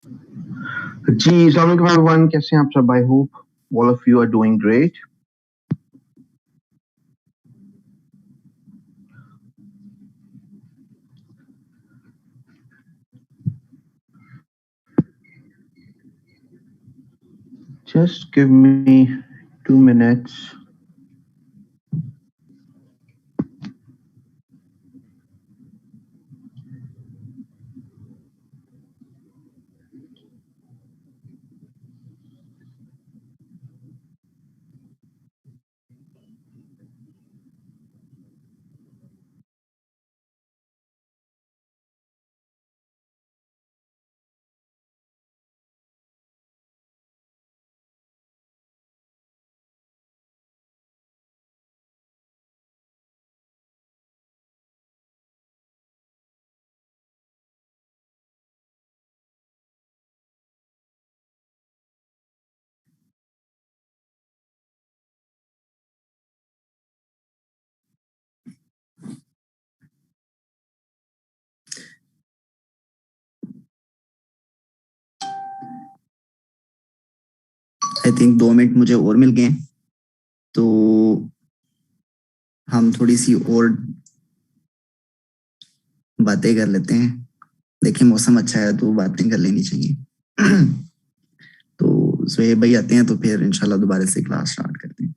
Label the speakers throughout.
Speaker 1: जी, अस्सलाम वालेकुम एवरीवन, कैसे हैं आप सब? I hope all of you are doing great. Just give me 2 minutes.
Speaker 2: I think 2 minute मुझे और मिल गए, तो हम थोड़ी सी और बातें कर लेते हैं। देखिए मौसम अच्छा है तो बातें कर लेनी चाहिए। तो सुहेब भाई आते हैं तो फिर इंशाल्लाह दोबारा से क्लास स्टार्ट करते हैं।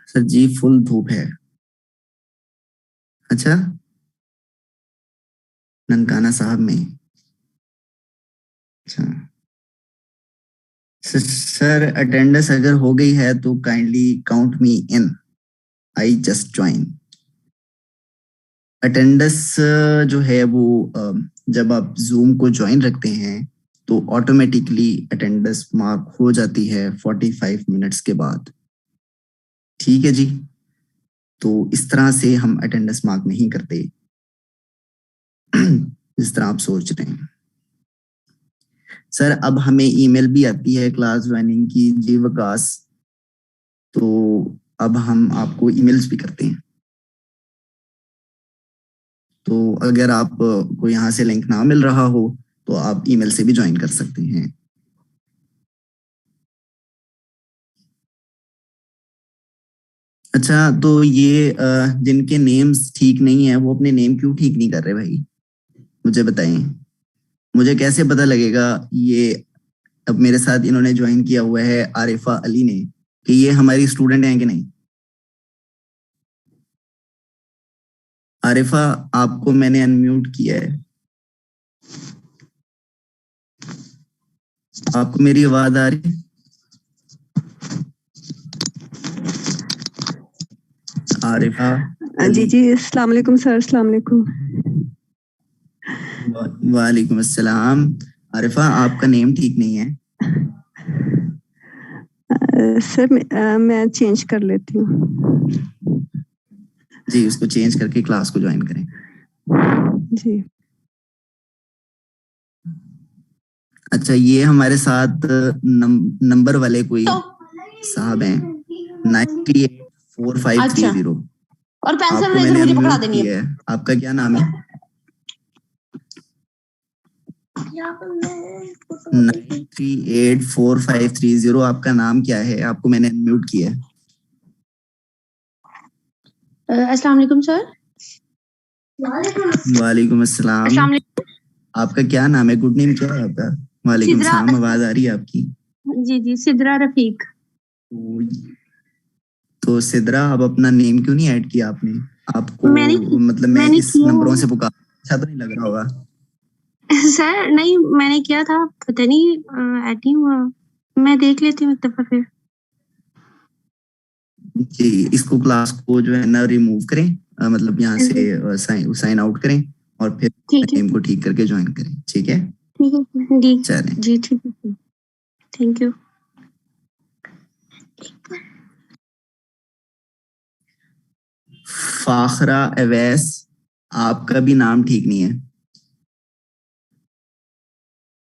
Speaker 2: सर जी फुल धूप है। अच्छा, ननकाना साहब में। अच्छा सर, अटेंडेंस अगर हो गई है तो kindly count me in, I just join. Attendance जो है वो जब आप जूम को ज्वाइन रखते हैं तो ऑटोमेटिकली अटेंडेंस मार्क हो जाती है 45 मिनट्स के बाद। ठीक है जी, तो इस तरह से हम अटेंडेंस मार्क नहीं करते जिस तरह आप सोच रहे हैं। सर अब हमें ईमेल भी आती है क्लास ज्वाइनिंग की जी वकास, तो अब हम आपको ईमेल्स भी करते हैं। तो अगर आप को यहाँ से लिंक ना मिल रहा हो तो आप ईमेल से भी ज्वाइन कर सकते हैं। अच्छा, तो ये जिनके नेम्स ठीक नहीं है वो अपने नेम क्यों ठीक नहीं कर रहे भाई, मुझे बताएं। मुझे कैसे पता लगेगा ये अब मेरे साथ इन्होंने ज्वाइन किया हुआ है आरिफा अली ने कि ये हमारी स्टूडेंट हैं कि नहीं। आरिफा, आपको मैंने अनम्यूट किया है, आपको मेरी आवाज आ रही है? आरिफा
Speaker 3: जी जी, अस्सलाम वालेकुम सर। अस्सलाम वालेकुम।
Speaker 2: वालेकुम अस्सलाम। आरिफा, आपका नेम ठीक नहीं है।
Speaker 3: सर मैं चेंज कर लेती हूँ।
Speaker 2: जी, उसको चेंज करके क्लास को ज्वाइन करें।
Speaker 3: जी।
Speaker 2: अच्छा, ये हमारे साथ नंबर वाले कोई साहब हैं 984530।
Speaker 4: और पेंसिल
Speaker 2: आपको
Speaker 4: लेकर
Speaker 2: मैंने
Speaker 4: मुझे पकड़ा
Speaker 2: अनम्यूट
Speaker 4: देनी
Speaker 2: किया है। आपका क्या नाम है? 984530। आपका नाम क्या है? आपको मैंने अनम्यूट किया है।
Speaker 4: अस्सलाम वालेकुम सर।
Speaker 2: वालेकुम अस्सलाम। आपका क्या नाम है? गुड नेम क्या है आपका? वालेकुम सलाम, आवाज आ रही है आपकी।
Speaker 4: जी जी, सिद्रा रफीक।
Speaker 2: तो सिद्रा, अब अपना नेम क्यों नहीं ऐड किया आपने? आपको मतलब मैं इस नंबरों से पुकार, अच्छा तो नहीं लग रहा होगा?
Speaker 4: सर नहीं, मैंने किया था, पता नहीं ऐड नहीं हुआ। मैं देख लेती हूँ एक दफा फिर।
Speaker 2: जी, इसको क्लास को जो है ना रिमूव करें, मतलब यहाँ से साइन आउट करें और फिर नेम को ठीक करके ज्वाइन करें। ठीक है?
Speaker 4: ठीक है जी।
Speaker 2: चलें
Speaker 4: जी ठीक है, थैंक यू।
Speaker 2: फाखरा अवैस, आपका भी नाम ठीक नहीं है।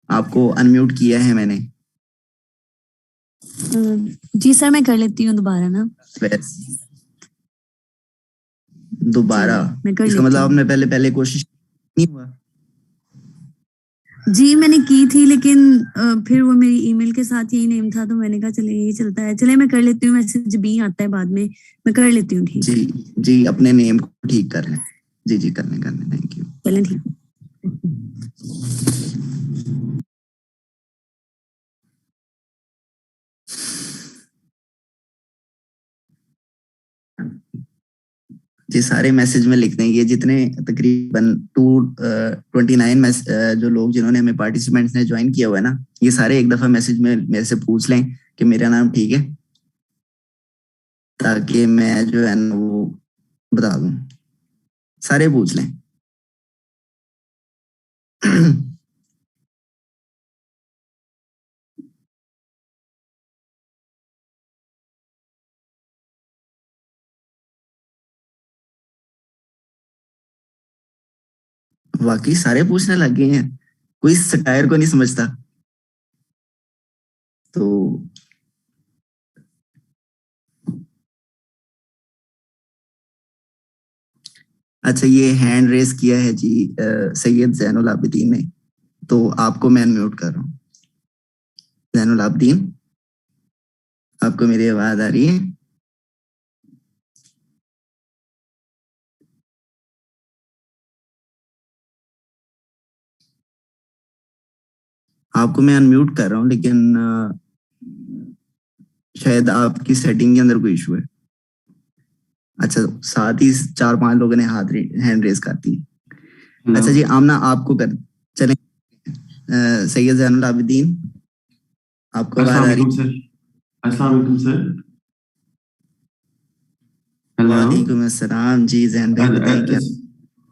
Speaker 2: आपको अनम्यूट किया है मैंने।
Speaker 5: जी सर मैं कर लेती हूँ दोबारा ना।
Speaker 2: दोबारा
Speaker 5: मैं कर
Speaker 2: इसका
Speaker 5: लेती
Speaker 2: मतलब
Speaker 5: हूँ।
Speaker 2: आपने पहले कोशिश नहीं हुआ?
Speaker 5: जी मैंने की थी लेकिन फिर वो मेरी ईमेल के साथ यही नेम था तो मैंने कहा चले ये चलता है, चले मैं कर लेती हूँ, मैसेज भी आता है बाद में, मैं कर लेती हूँ ठीक।
Speaker 2: जी अपने नेम को ठीक कर लें। जी करने थैंक यू।
Speaker 5: चलें ठीक।
Speaker 2: जी सारे मैसेज में लिख देंगे, जितने तकरीबन 229 जो लोग जिन्होंने हमें पार्टिसिपेंट्स ने ज्वाइन किया हुआ है ना, ये सारे एक दफा मैसेज में मेरे से पूछ लें कि मेरा नाम ठीक है, ताकि मैं जो है ना वो बता दूं। सारे पूछ लें। वाकई सारे पूछने लग गए हैं, कोई सटायर को नहीं समझता। तो अच्छा ये हैंड रेस किया है जी सैयद जैनुल आबिदीन ने, तो आपको मैं अनम्यूट कर रहा हूँ। जैनुल आबिदीन, आपको मेरी आवाज आ रही है? आपको मैं अनम्यूट कर रहा हूँ लेकिन शायद आपकी सेटिंग के अंदर कोई इशू है। अच्छा साथ ही 4-5 लोगों ने हैंड रेस कर दी। अच्छा जी आमना आपको कर चले। सैयद जैनुल आबिदीन आपको आवाज आ रही है?
Speaker 6: अस्सलाम वालेकुम सर। हेलो।
Speaker 2: वालेकुम अस्सलाम जी जैन भाई बताइए क्या?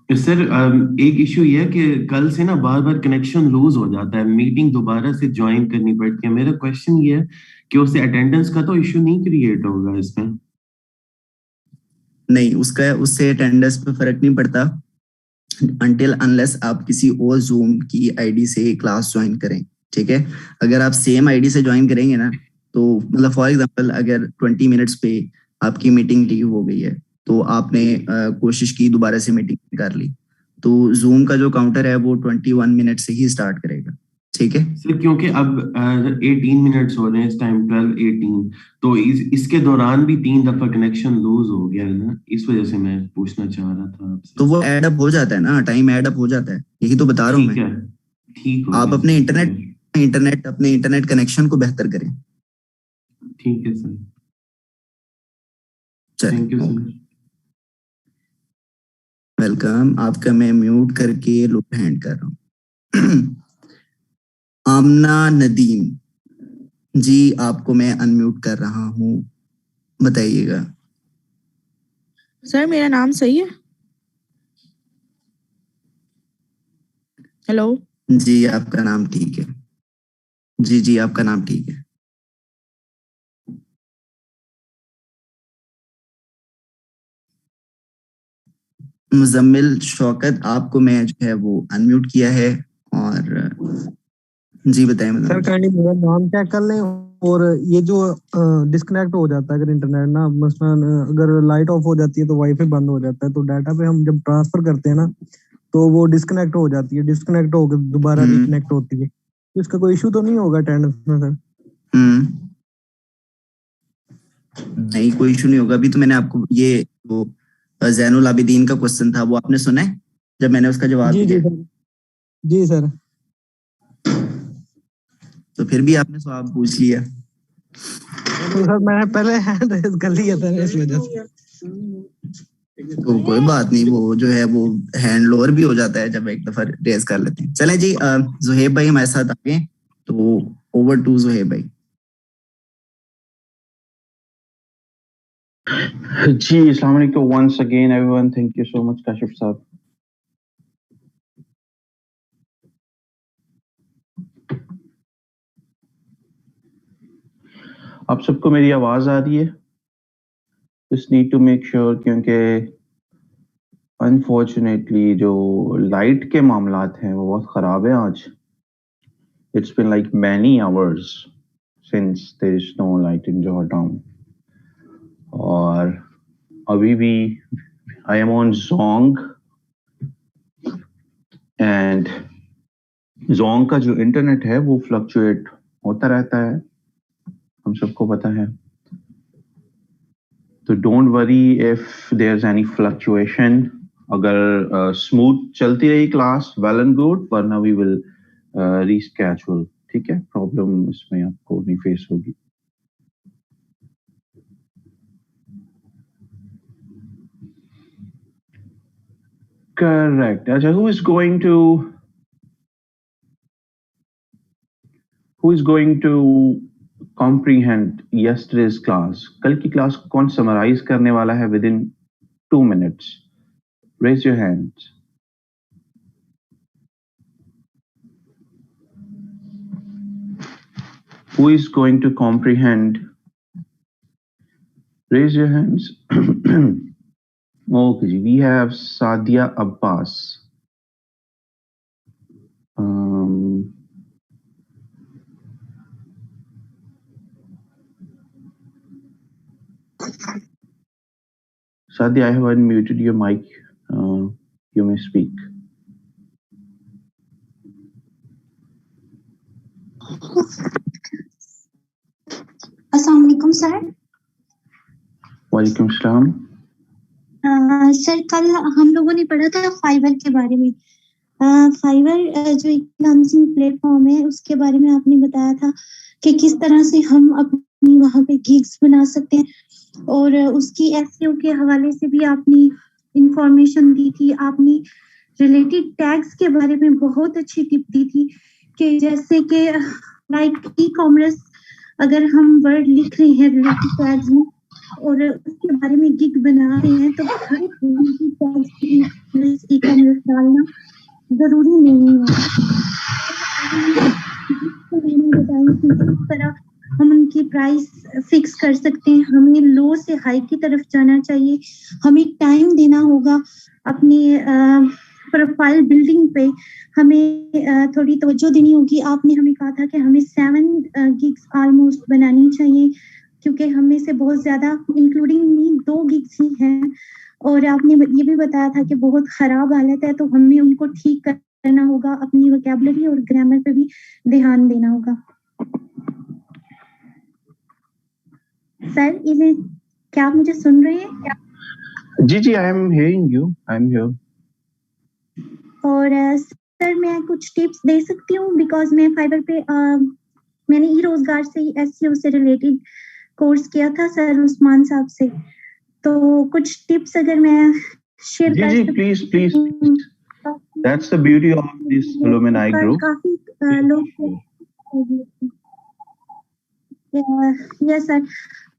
Speaker 6: सर एक इशू ये है कि कल से ना बार बार कनेक्शन लूज हो जाता है, मीटिंग दोबारा से ज्वाइन करनी पड़ती है। मेरा क्वेश्चन ये है कि उससे अटेंडेंस का तो इशू नहीं क्रिएट होगा इसमें?
Speaker 2: नहीं उससे अटेंडेंस पे फर्क नहीं पड़ता अनटिल अनलेस आप किसी और जूम की आईडी से क्लास ज्वाइन करें। ठीक है, अगर आप सेम आईडी से ज्वाइन करेंगे ना, तो मतलब फॉर एग्जांपल अगर 20 मिनट्स पे आपकी मीटिंग लीव हो गई है, तो आपने कोशिश की दोबारा से मीटिंग कर ली, तो जूम का जो काउंटर है वो 21 मिनट से ही स्टार्ट करेगा। ठीक है
Speaker 6: सर, क्योंकि अब 18 मिनट्स हो रहे हैं इस टाइम, 12-18, तो इसके दौरान भी 3 दफा कनेक्शन लूज हो गया है ना, इस वजह से मैं पूछना चाह रहा था आपसे।
Speaker 2: तो वो एड अप हो जाता है ना, टाइम एड अप हो जाता है, यही तो बता रहा हूँ मैं।
Speaker 6: ठीक हो
Speaker 2: आप
Speaker 6: गया
Speaker 2: अपने
Speaker 6: सर।
Speaker 2: अपने इंटरनेट कनेक्शन को बेहतर करें।
Speaker 6: ठीक है सर,
Speaker 2: चलिए
Speaker 6: थैंक यू सर।
Speaker 2: वेलकम। आपका मैं म्यूट करके लोग हैंड कर रहा हूँ। आमना नदीम जी आपको मैं अनम्यूट कर रहा हूँ, बताइएगा।
Speaker 7: सर मेरा नाम सही है? हेलो
Speaker 2: जी आपका नाम ठीक है। जी आपका नाम ठीक है। मुजम्मिल शौकत आपको मैं जो है वो अनम्यूट किया है, और जी बताएं।
Speaker 8: सर काइंडली मेरा नाम चेक कर लें, और ये जो डिस्कनेक्ट हो जाता है अगर इंटरनेट ना, मसलन अगर लाइट ऑफ हो जाती है तो वाईफाई बंद हो जाता है, तो डाटा पे हम जब ट्रांसफर करते हैं ना तो वो डिस्कनेक्ट हो जाती है, डिस्कनेक्ट होकर दोबारा रिकनेक्ट होती है। तो इसका कोई इशू तो नहीं होगा अटेंडेंस में सर?
Speaker 2: नहीं कोई इशू नहीं होगा। अभी तो मैंने आपको ये वो जैनुल आबिदीन का क्वेश्चन था वो आपने सुना है जब मैंने उसका जवाब दिया?
Speaker 8: जी सर।
Speaker 2: तो फिर भी आपने सवाल पूछ लिया।
Speaker 8: तो सर मैंने पहले हैंड रेज कर लिया था इस वजह से।
Speaker 2: तो कोई बात नहीं, वो जो है वो हैंड लोअर भी हो जाता है जब एक दफा रेज कर लेते हैं। चलें जी जुहेब भाई हमारे साथ आ गए, तो ओवर टू जुहेब भाई।
Speaker 1: जी अस्सलाम वालेकुम once again everyone, thank you so much Kashif साहब। आप सबको मेरी आवाज आ रही है? Just need to make sure, क्योंकि अनफॉर्चुनेटली जो लाइट के मामलात हैं वो बहुत खराब है आज। It's been like many hours since there is no light in Jordan. और अभी भी I am on Zong and Zong का जो इंटरनेट है वो फ्लक्चुएट होता रहता है, हम सबको पता है. तो don't worry if there is any fluctuation. अगर स्मूथ चलती रही क्लास वेल एंड गुड, वरना वी विल रीस्केड्यूल. ठीक है, प्रॉब्लम इसमें आपको नहीं फेस होगी. Correct. अच्छा, who is going to comprehend yesterday's class? कल की क्लास कौन समराइज करने वाला है within 2 minutes? Raise your hands. Who is going to comprehend? Raise your hands. Okay, we have Sadia Abbas. Sadia, I have unmuted your mic. You may speak.
Speaker 4: अस्सलाम वालेकुम sir.
Speaker 1: वालेकुम सलाम.
Speaker 4: सर कल हम लोगों ने पढ़ा था फाइवर के बारे में. फाइवर जो फ्रीलांसिंग प्लेटफॉर्म है उसके बारे में आपने बताया था कि किस तरह से हम अपनी वहां पे गिग्स बना सकते हैं, और उसकी एसईओ के हवाले से भी आपने इंफॉर्मेशन दी थी. आपने रिलेटेड टैग्स के बारे में बहुत अच्छी टिप दी थी कि जैसे कि लाइक ई कॉमर्स, अगर हम वर्ड लिख रहे हैं रिलेटेड टैग्स में और उसके बारे में गिग बना रहे हैं तो हर टैग्स ई कॉमर्स डालना जरूरी नहीं है. किस तरह हम उनकी प्राइस फिक्स कर सकते हैं. हमें लो से हाई की तरफ जाना चाहिए. हमें टाइम देना होगा अपनी प्रोफाइल बिल्डिंग पे. हमें थोड़ी तवज्जो देनी होगी. आपने हमें कहा था कि हमें 7 गिग्स ऑलमोस्ट बनानी चाहिए, क्योंकि हमें से बहुत ज्यादा इंक्लूडिंग मी 2 गिग्स ही हैं. और आपने ये भी बताया था कि बहुत खराब हालत है, तो हमें उनको ठीक करना होगा. अपनी वोकैबुलरी और ग्रामर पे भी ध्यान देना होगा. सर इन्हें क्या आप मुझे सुन रहे हैं?
Speaker 1: जी जी, I am hearing you. I am here.
Speaker 4: और सर मैं कुछ टिप्स दे सकती हूँ, बिकॉज मैं फाइवर पे मैंने ई रोजगार से एसईओ से रिलेटेड कोर्स किया था सर उस्मान साहब से. तो कुछ टिप्स अगर मैं शेयर कर
Speaker 1: जी please please. That's the beauty of this alumni group.
Speaker 4: काफी लोग यस सर.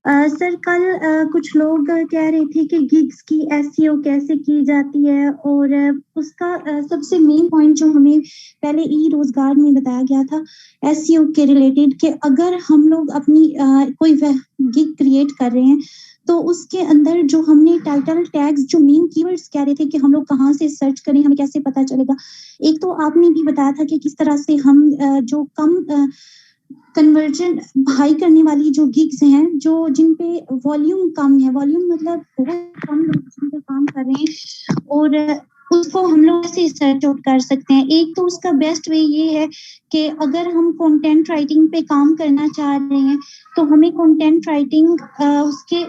Speaker 4: सर कल कुछ लोग कह रहे थे कि गिग्स की एसईओ कैसे की जाती है, और उसका सबसे मेन पॉइंट जो हमें पहले ई रोजगार में बताया गया था एसईओ के रिलेटेड, कि अगर हम लोग अपनी कोई गिग क्रिएट कर रहे हैं तो उसके अंदर जो हमने टाइटल टैग्स, जो मेन कीवर्ड्स कह रहे थे कि हम लोग कहाँ से सर्च करें, हमें कैसे पता चलेगा. एक तो आपने भी बताया था कि किस तरह से हम जो कम कन्वर्जन हाई करने वाली जो गिग्स हैं, जो जिन पे वॉल्यूम कम है, वॉल्यूम मतलब बहुत कम लोग जिन पे काम कर रहे हैं, और उसको हम लोग ऐसे सर्च आउट कर सकते हैं. एक तो उसका बेस्ट वे ये है कि अगर हम कंटेंट राइटिंग पे काम करना चाह रहे हैं तो हमें कंटेंट राइटिंग उसके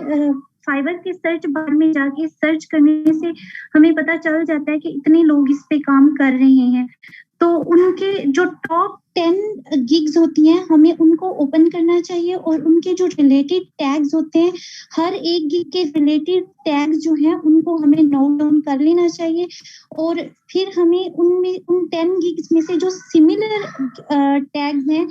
Speaker 4: फाइवर के सर्च बार में जाके सर्च करने से हमें पता चल जाता है कि इतने लोग इस पे काम कर रहे हैं. तो उनके जो टॉप 10 गिग्स होती हैं हमें उनको ओपन करना चाहिए, और उनके जो रिलेटेड टैग्स होते हैं, हर एक गिग के रिलेटेड टैग्स जो हैं उनको हमें नोट डाउन कर लेना चाहिए. और फिर हमें उनमें उन 10 गिग्स में से जो सिमिलर टैग्स हैं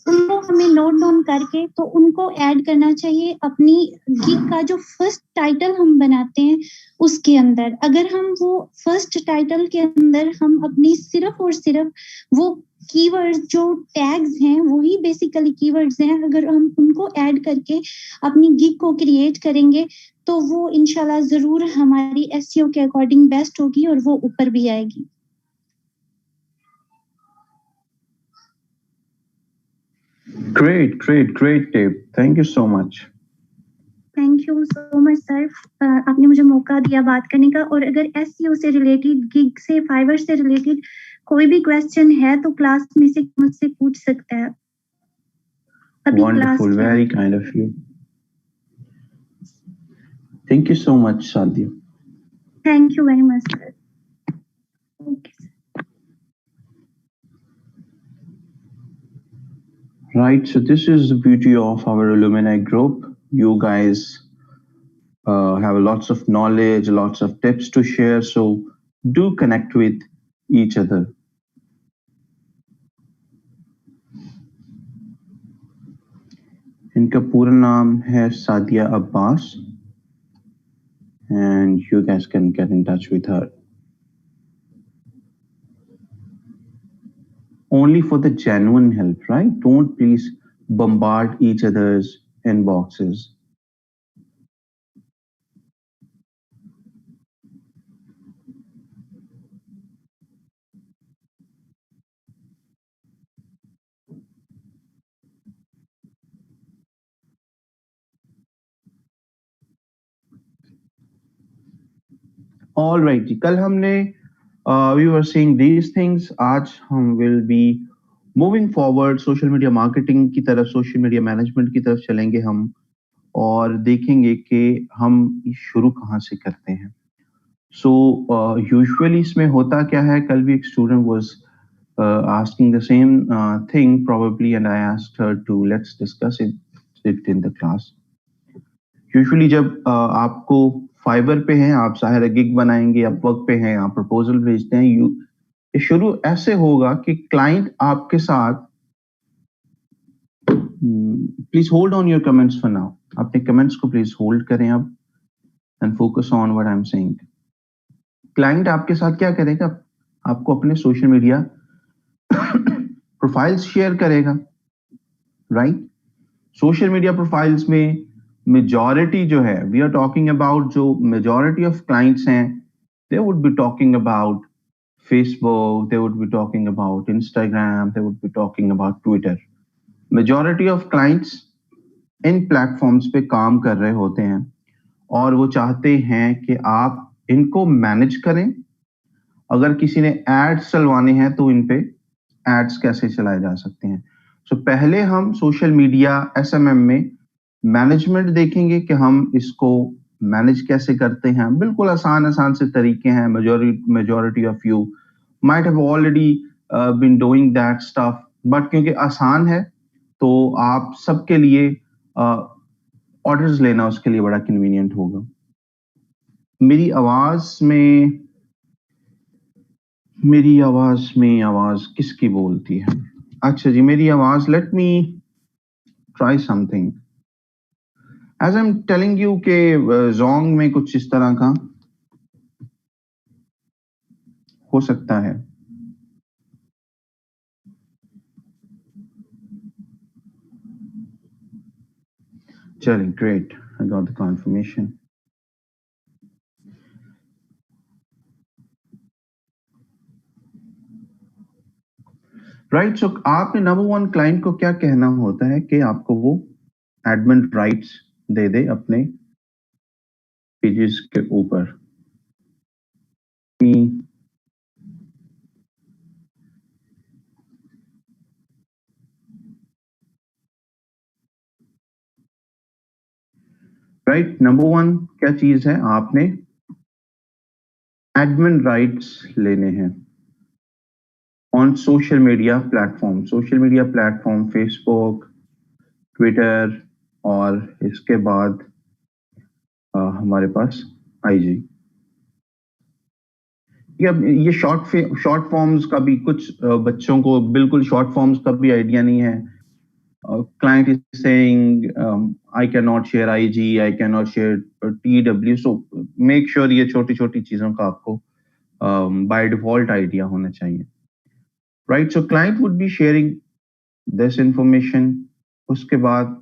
Speaker 4: उनको हमें नोट डाउन करके तो उनको ऐड करना चाहिए अपनी गिग का जो फर्स्ट टाइटल हम बनाते हैं उसके अंदर. अगर हम वो फर्स्ट टाइटल के अंदर हम अपनी सिर्फ और सिर्फ वो कीवर्ड्स जो टैग्स हैं वही बेसिकली कीवर्ड्स हैं, अगर हम उनको ऐड करके अपनी गिग को क्रिएट करेंगे तो वो इंशाल्लाह जरूर हमारी एसईओ के अकॉर्डिंग बेस्ट होगी और वो ऊपर भी आएगी.
Speaker 1: Great tip. Thank you so much.
Speaker 4: Thank you so much sir, आपने मुझे मौका दिया बात करने का। और अगर एसईओ से रिलेटेड, गिग से, फाइवर से रिलेटेड कोई भी क्वेश्चन है तो क्लास में से मुझसे पूछ सकता है। अभी class
Speaker 1: Wonderful, very kind of you. Thank you so much, Sadhya.
Speaker 4: Thank you very much sir. Okay sir.
Speaker 1: Right, so this is the beauty of our alumni group. You guys have lots of knowledge, lots of tips to share, so do connect with each other. इनका पूरा नाम है Sadia Abbas, and you guys can get in touch with her. Only for the genuine help, right? Don't please bombard each other's inboxes. All right, जी कल हमने we were saying these things. आज हम will be moving forward social media marketing की तरफ, social media management की तरफ चलेंगे हम और देखेंगे कि हम शुरू कहाँ से करते हैं। So usually इसमें होता क्या है, कल भी एक student was asking the same thing probably, and I asked her to let's discuss it in the class. Usually जब आपको फाइवर पे हैं, आप ज़ाहिर है गिग बनाएंगे, अपवर्क पे हैं, आप प्रपोजल भेजते हैं, ये शुरू ऐसे होगा कि क्लाइंट आपके साथ, please hold on your comments for now, अपने कमेंट्स को प्लीज होल्ड करें अब and focus on what I am saying. Client आपके साथ क्या करेगा, आपको अपने सोशल मीडिया प्रोफाइल्स शेयर करेगा, राइट? सोशल मीडिया प्रोफाइल्स में मेजॉरिटी जो है, वी आर टॉकिंग अबाउट, जो मेजॉरिटी ऑफ क्लाइंट्स हैं, they would be talking about Facebook, they would be talking about Instagram, they would be talking about Twitter. Majority of clients in platforms पे काम कर रहे होते हैं और वो चाहते हैं कि आप इनको मैनेज करें। अगर किसी ने एड्स चलवाने हैं तो इन पे एड्स कैसे चलाए जा सकते हैं। सो पहले हम सोशल मीडिया एसएमएम में मैनेजमेंट देखेंगे कि हम इसको मैनेज कैसे करते हैं। बिल्कुल आसान से तरीके हैं। Majority of you might have already been doing that stuff, but क्योंकि आसान है तो आप सबके लिए ऑर्डर्स लेना उसके लिए बड़ा कन्वीनियंट होगा। मेरी आवाज में आवाज किसकी बोलती है? अच्छा जी, मेरी आवाज, let me try something. As I am telling you के जोंग में कुछ इस तरह का हो सकता है। चलिए, great, I got the confirmation. Right, so आपने नंबर वन क्लाइंट को क्या कहना होता है कि आपको वो एडमिन राइट्स दे दे अपने पेजेस के ऊपर। राइट, नंबर वन क्या चीज है, आपने एडमिन राइट्स लेने हैं on social media platform Facebook, Twitter और इसके बाद हमारे पास आईजी। ये शॉर्ट फॉर्म्स का भी कुछ बच्चों को बिल्कुल शॉर्ट फॉर्म्स का भी आइडिया नहीं है। Client is saying I can not share IG, I can not share TW, so make sure ये छोटी चीजों का आपको बाय डिफॉल्ट आइडिया होना चाहिए। Right, so client would be sharing this information. उसके बाद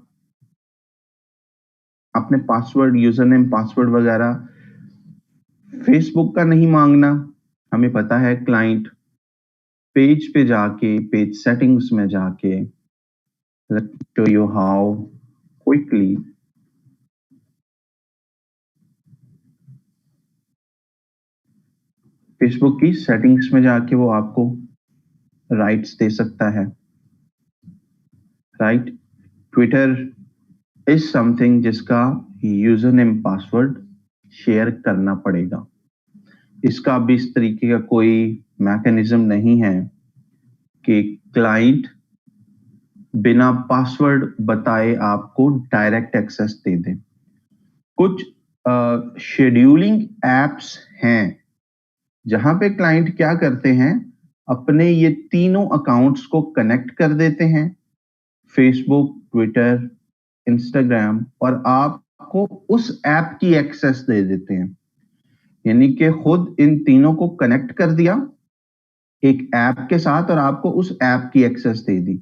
Speaker 1: अपने पासवर्ड, यूजर नेम, पासवर्ड वगैरह फेसबुक का नहीं मांगना। हमें पता है क्लाइंट पेज पे जाके, पेज सेटिंग्स में जाके let me show you how quickly Facebook की सेटिंग्स में जाके वो आपको राइट्स दे सकता है, राइट। ट्विटर इज समथिंग जिसका यूजर नेम पासवर्ड शेयर करना पड़ेगा। इसका भी इस तरीके का कोई मैकेनिज्म नहीं है कि क्लाइंट बिना पासवर्ड बताए आपको डायरेक्ट एक्सेस दे दे। कुछ शेड्यूलिंग एप्स हैं जहां पे क्लाइंट क्या करते हैं, अपने ये तीनों अकाउंट्स को कनेक्ट कर देते हैं, फेसबुक, ट्विटर, इंस्टाग्राम, और आपको उस ऐप की एक्सेस दे देते हैं। यानी कि खुद इन तीनों को कनेक्ट कर दिया एक ऐप के साथ और आपको उस ऐप की एक्सेस दे दी।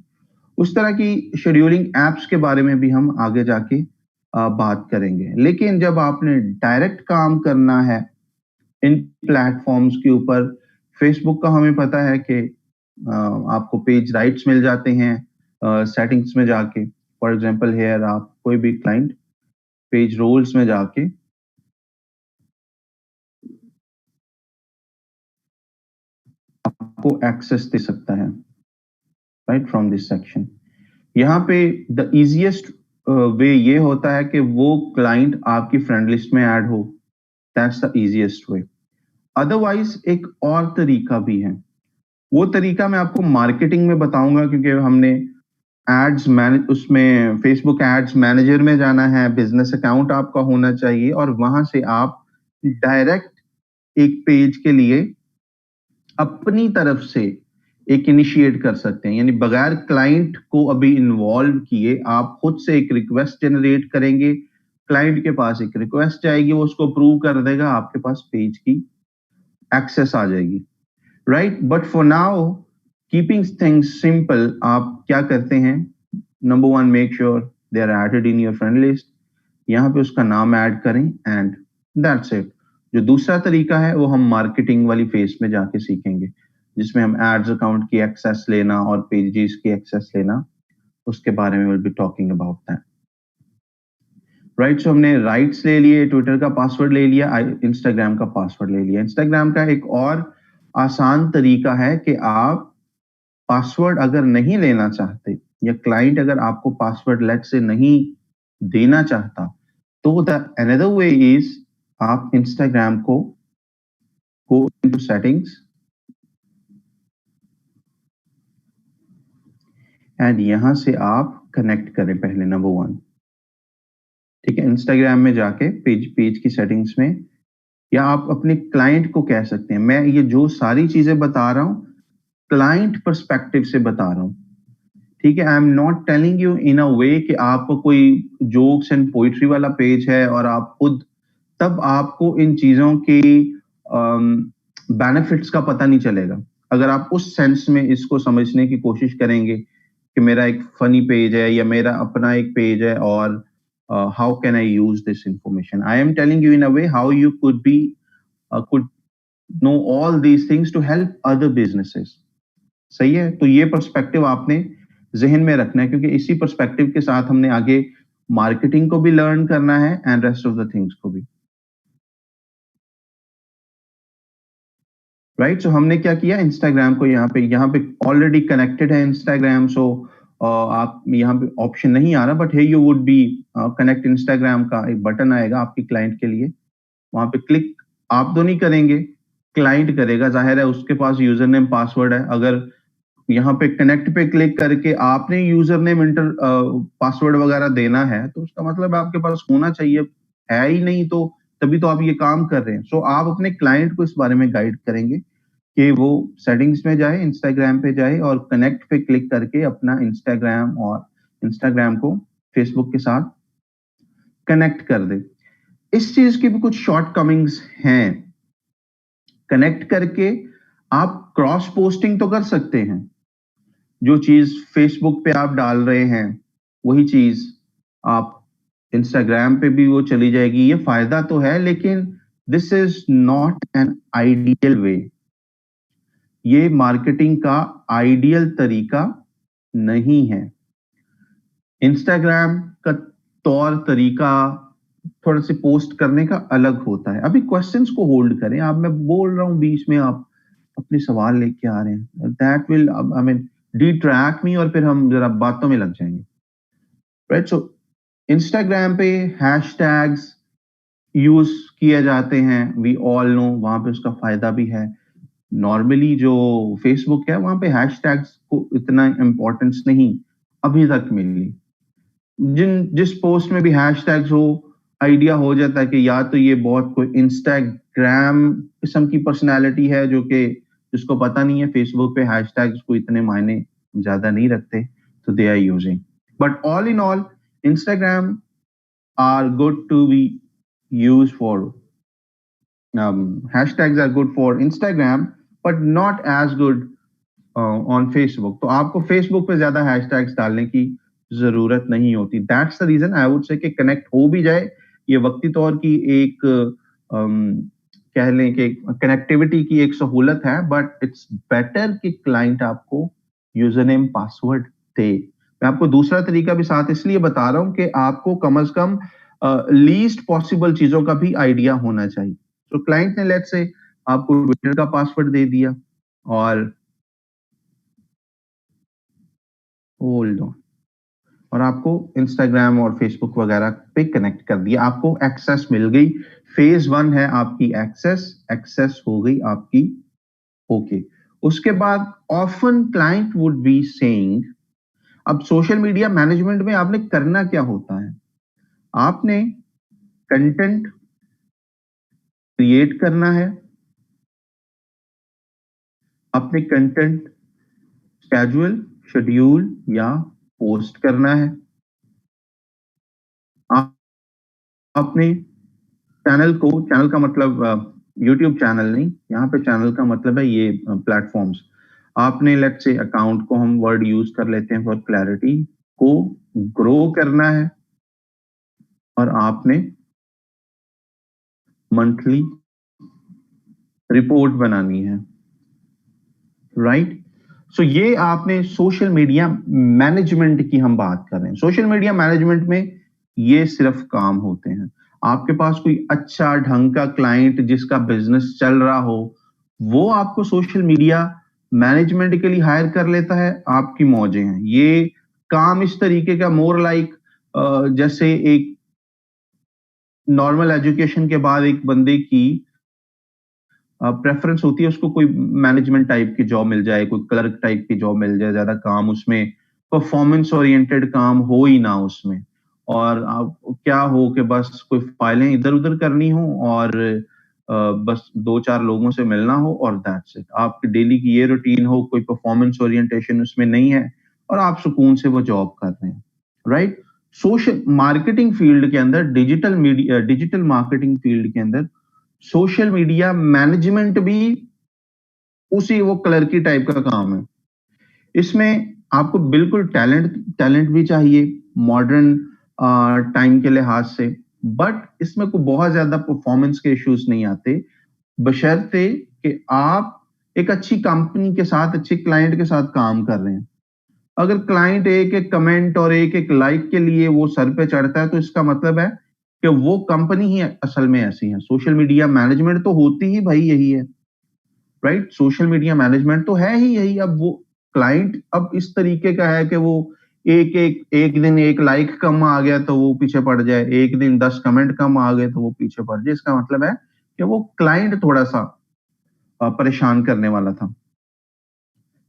Speaker 1: उस तरह की शेड्यूलिंग एप्स के बारे में भी हम आगे जाके बात करेंगे। लेकिन जब आपने डायरेक्ट काम करना है इन प्लेटफॉर्म्स के ऊपर, फेसबुक का हमें पता है कि आपको पेज राइट्स मिल जाते हैं सेटिंग्स में जाके। फॉर एग्जांपल हियर आप कोई भी क्लाइंट पेज रोल्स में जाके आपको एक्सेस दे सकता है, राइट, फ्रॉम दिस सेक्शन। यहाँ पे द इजीएस्ट वे ये होता है कि वो क्लाइंट आपकी फ्रेंड लिस्ट में ऐड हो, that's the easiest way. Otherwise एक और तरीका भी है, वो तरीका मैं आपको मार्केटिंग में बताऊंगा, क्योंकि हमने एड्स मैनेज, उसमें फेसबुक एड्स मैनेजर में जाना है, बिजनेस अकाउंट आपका होना चाहिए और वहां से आप डायरेक्ट एक पेज के लिए अपनी तरफ से एक इनिशिएट कर सकते हैं। यानी बगैर क्लाइंट को अभी इन्वॉल्व किए आप खुद से एक रिक्वेस्ट जनरेट करेंगे, क्लाइंट के पास एक रिक्वेस्ट जाएगी, वो उसको अप्रूव कर देगा, आपके पास पेज की एक्सेस आ जाएगी, right. But for now keeping things simple, आप क्या करते हैं, number one, make sure they are added in your friend list. यहाँ पे उसका नाम ऐड करें एंड दैट्स इट। जो दूसरा तरीका है वो हम मार्केटिंग वाली फेज में जाके सीखेंगे, जिसमें हम एड्स अकाउंट की एक्सेस लेना और पेजेस की एक्सेस लेना, उसके बारे में will be talking about that, right. So हमने राइट्स ले लिए, ट्विटर का पासवर्ड ले लिया, इंस्टाग्राम का पासवर्ड ले लिया। इंस्टाग्राम का एक और आसान तरीका है कि आप पासवर्ड अगर नहीं लेना चाहते या क्लाइंट अगर आपको पासवर्ड लेट से नहीं देना चाहता, तो द अनदर वे इज आप इंस्टाग्राम को गो इनटू सेटिंग्स एंड यहां से आप कनेक्ट करें पहले, नंबर वन, ठीक है। इंस्टाग्राम में जाके पेज की सेटिंग्स में, या आप अपने क्लाइंट को कह सकते हैं, मैं ये जो सारी चीजें बता रहा हूं क्लाइंट पर्सपेक्टिव से बता रहा हूं, ठीक है। I am not telling you in a way कि आपको कोई जोक्स एंड पोइट्री वाला पेज है और आप खुद, तब आपको इन चीजों की बेनिफिट्स का पता नहीं चलेगा। अगर आप उस सेंस में इसको समझने की कोशिश करेंगे कि मेरा एक फनी पेज है या मेरा अपना एक पेज है और how can I use this information, I am telling you in a way how you could know all these things to help other businesses। सही है, तो ये पर्सपेक्टिव आपने जहन में रखना है, क्योंकि इसी पर्सपेक्टिव के साथ हमने आगे मार्केटिंग को भी लर्न करना है and rest of the things को भी, राइट। सो हमने क्या किया, इंस्टाग्राम को यहाँ पे ऑलरेडी कनेक्टेड है इंस्टाग्राम, सो आप यहाँ पे ऑप्शन नहीं आ रहा, but hey you would be connect Instagram का एक बटन आएगा आपकी क्लाइंट के लिए, वहां पे क्लिक आप तो नहीं करेंगे, क्लाइंट करेगा, जाहिर है उसके पास यूजर नेम पासवर्ड है। अगर यहाँ पे कनेक्ट पे क्लिक करके आपने यूजर नेम इंटर पासवर्ड वगैरह देना है, तो उसका मतलब आपके पास होना चाहिए, है ही नहीं तो तभी तो आप ये काम कर रहे हैं। सो आप अपने क्लाइंट को इस बारे में गाइड करेंगे कि वो सेटिंग्स में जाए, इंस्टाग्राम पे जाए और कनेक्ट पे क्लिक करके अपना इंस्टाग्राम को फेसबुक के साथ कनेक्ट कर दे। इस चीज की भी कुछ शॉर्टकमिंग्स हैं, कनेक्ट करके आप क्रॉस पोस्टिंग तो कर सकते हैं, जो चीज फेसबुक पे आप डाल रहे हैं वही चीज आप इंस्टाग्राम पे भी वो चली जाएगी, ये फायदा तो है, लेकिन this is not an ideal way, ये मार्केटिंग का आइडियल तरीका नहीं है। इंस्टाग्राम का तौर तरीका थोड़ा से पोस्ट करने का अलग होता है। अभी क्वेश्चंस को होल्ड करें, आप मैं बोल रहा हूँ बीच में आप अपने सवाल लेके आ रहे हैं, that will I mean distract me और फिर हम जरा बातों में लग जाएंगे, राइट। सो इंस्टाग्राम पे हैशटैग्स यूज किए जाते हैं, वी ऑल नो, वहां पे उसका फायदा भी है। नॉर्मली जो फेसबुक है वहां पे हैशटैग्स को इतना इंपॉर्टेंस नहीं अभी तक मिली। जिस पोस्ट में भी हैशटैग्स हो, आइडिया हो जाता है कि या तो ये बहुत कोई इंस्टाग्राम किस्म की पर्सनालिटी है जो कि जिसको पता नहीं है फेसबुक पे हैशटैग्स को इतने मायने ज्यादा नहीं रखते, तो they are using. But all in all Instagram are good to be use for hashtags are good for Instagram but not as good on Facebook। तो आपको Facebook पे ज्यादा hashtags डालने की जरूरत नहीं होती। That's the reason I would say कि कनेक्ट हो भी जाए, ये वक्ती तौर की एक कह लें कि कनेक्टिविटी की एक सहूलत है, बट इट्स बेटर कि क्लाइंट आपको यूजर नेम पासवर्ड दे। मैं आपको दूसरा तरीका भी साथ इसलिए बता रहा हूं कि आपको कम से कम लीस्ट पॉसिबल चीजों का भी आइडिया होना चाहिए। तो क्लाइंट ने लेट्स से आपको ट्विटर का पासवर्ड दे दिया और होल्ड ऑन, और आपको इंस्टाग्राम और फेसबुक वगैरह पे कनेक्ट कर दिया, आपको एक्सेस मिल गई। फेज 1 है आपकी एक्सेस हो गई आपकी, ओके। उसके बाद often client would be saying, अब सोशल मीडिया मैनेजमेंट में आपने करना क्या होता है, आपने कंटेंट क्रिएट करना है, अपने कंटेंट स्केड्यूल शेड्यूल या पोस्ट करना है, आपने चैनल का मतलब यूट्यूब चैनल नहीं, यहाँ पे चैनल का मतलब है ये प्लेटफॉर्म्स। आपने लेट्स से अकाउंट को हम वर्ड यूज कर लेते हैं फॉर क्लैरिटी, को ग्रो करना है और आपने मंथली रिपोर्ट बनानी है, राइट। सो ये आपने सोशल मीडिया मैनेजमेंट की हम बात कर रहे हैं। सोशल मीडिया मैनेजमेंट में ये सिर्फ काम होते हैं। आपके पास कोई अच्छा ढंग का क्लाइंट जिसका बिजनेस चल रहा हो, वो आपको सोशल मीडिया मैनेजमेंट के लिए हायर कर लेता है, आपकी मौजें हैं। ये काम इस तरीके का मोर लाइक जैसे एक नॉर्मल एजुकेशन के बाद एक बंदे की प्रेफरेंस होती है उसको कोई मैनेजमेंट टाइप की जॉब मिल जाए, कोई क्लर्क टाइप की जॉब मिल जाए, ज्यादा काम उसमें परफॉर्मेंस ओरिएंटेड काम हो ही ना उसमें, और क्या हो कि बस कोई फाइलें इधर उधर करनी हो और बस 2-4 लोगों से मिलना हो और दैट्स इट। आपकी डेली की ये रूटीन हो, कोई परफॉर्मेंस ओरिएंटेशन उसमें नहीं है और आप सुकून से वो जॉब कर रहे हैं, राइट। सोशल मार्केटिंग फील्ड के अंदर, डिजिटल मार्केटिंग फील्ड के अंदर सोशल मीडिया मैनेजमेंट भी उसी वो क्लर्की टाइप का काम है। इसमें आपको बिल्कुल टैलेंट भी चाहिए मॉडर्न टाइम के लिहाज से, बट इसमें कोई बहुत ज्यादा परफॉर्मेंस के इश्यूज नहीं आते, बशर्ते कि आप एक अच्छी कंपनी के साथ, अच्छे क्लाइंट के साथ काम कर रहे हैं। अगर क्लाइंट एक एक कमेंट और एक एक लाइक के लिए वो सर पे चढ़ता है, तो इसका मतलब है कि वो कंपनी ही असल में ऐसी है। सोशल मीडिया मैनेजमेंट तो होती ही भाई यही है, राइट। सोशल मीडिया मैनेजमेंट तो है ही यही। अब वो क्लाइंट अब इस तरीके का है कि वो एक दिन एक लाइक कम आ गया तो वो पीछे पड़ जाए, एक दिन 10 कमेंट कम आ गए तो वो पीछे पड़ जाए। इसका मतलब है कि वो क्लाइंट थोड़ा सा परेशान करने वाला था।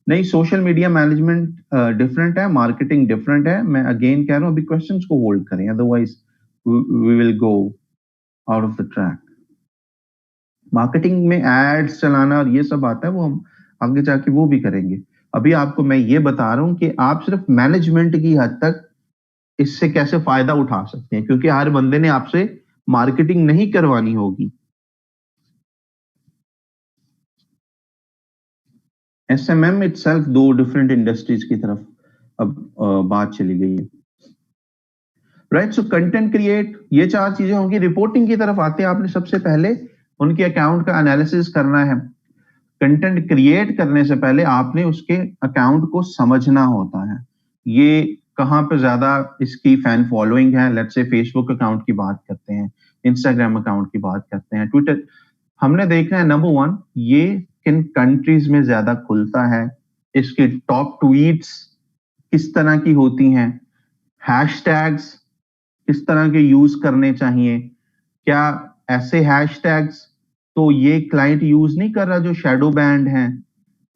Speaker 1: नहीं, सोशल मीडिया मैनेजमेंट डिफरेंट है, मार्केटिंग डिफरेंट है। मैं अगेन कह रहा हूँ अभी क्वेश्चंस को होल्ड करें, otherwise we will go out of the track। Marketing में एड्स चलाना और ये सब आता है, वो हम आगे जाके वो भी करेंगे। अभी आपको मैं ये बता रहा हूं कि आप सिर्फ मैनेजमेंट की हद तक इससे कैसे फायदा उठा सकते हैं, क्योंकि हर बंदे ने आपसे मार्केटिंग नहीं करवानी होगी। एसएमएम इटसेल्फ 2 डिफरेंट इंडस्ट्रीज की तरफ अब बात चली गई है, राइट। सो कंटेंट क्रिएट, ये 4 चीजें होंगी। रिपोर्टिंग की तरफ आते हैं, आपने सबसे पहले उनके अकाउंट का एनालिसिस करना है। कंटेंट क्रिएट करने से पहले आपने उसके अकाउंट को समझना होता है। ये कहाँ पे ज्यादा इसकी फैन फॉलोइंग है, लेट्स से फेसबुक अकाउंट की बात करते हैं, इंस्टाग्राम अकाउंट की बात करते हैं, ट्विटर, हमने देखना है नंबर 1 ये किन कंट्रीज में ज्यादा खुलता है, इसके टॉप ट्वीट्स किस तरह की होती हैं, हैशटैग्स किस तरह के यूज करने चाहिए, क्या ऐसे हैशटैग्स तो ये क्लाइंट यूज नहीं कर रहा जो शैडो बैंड हैं,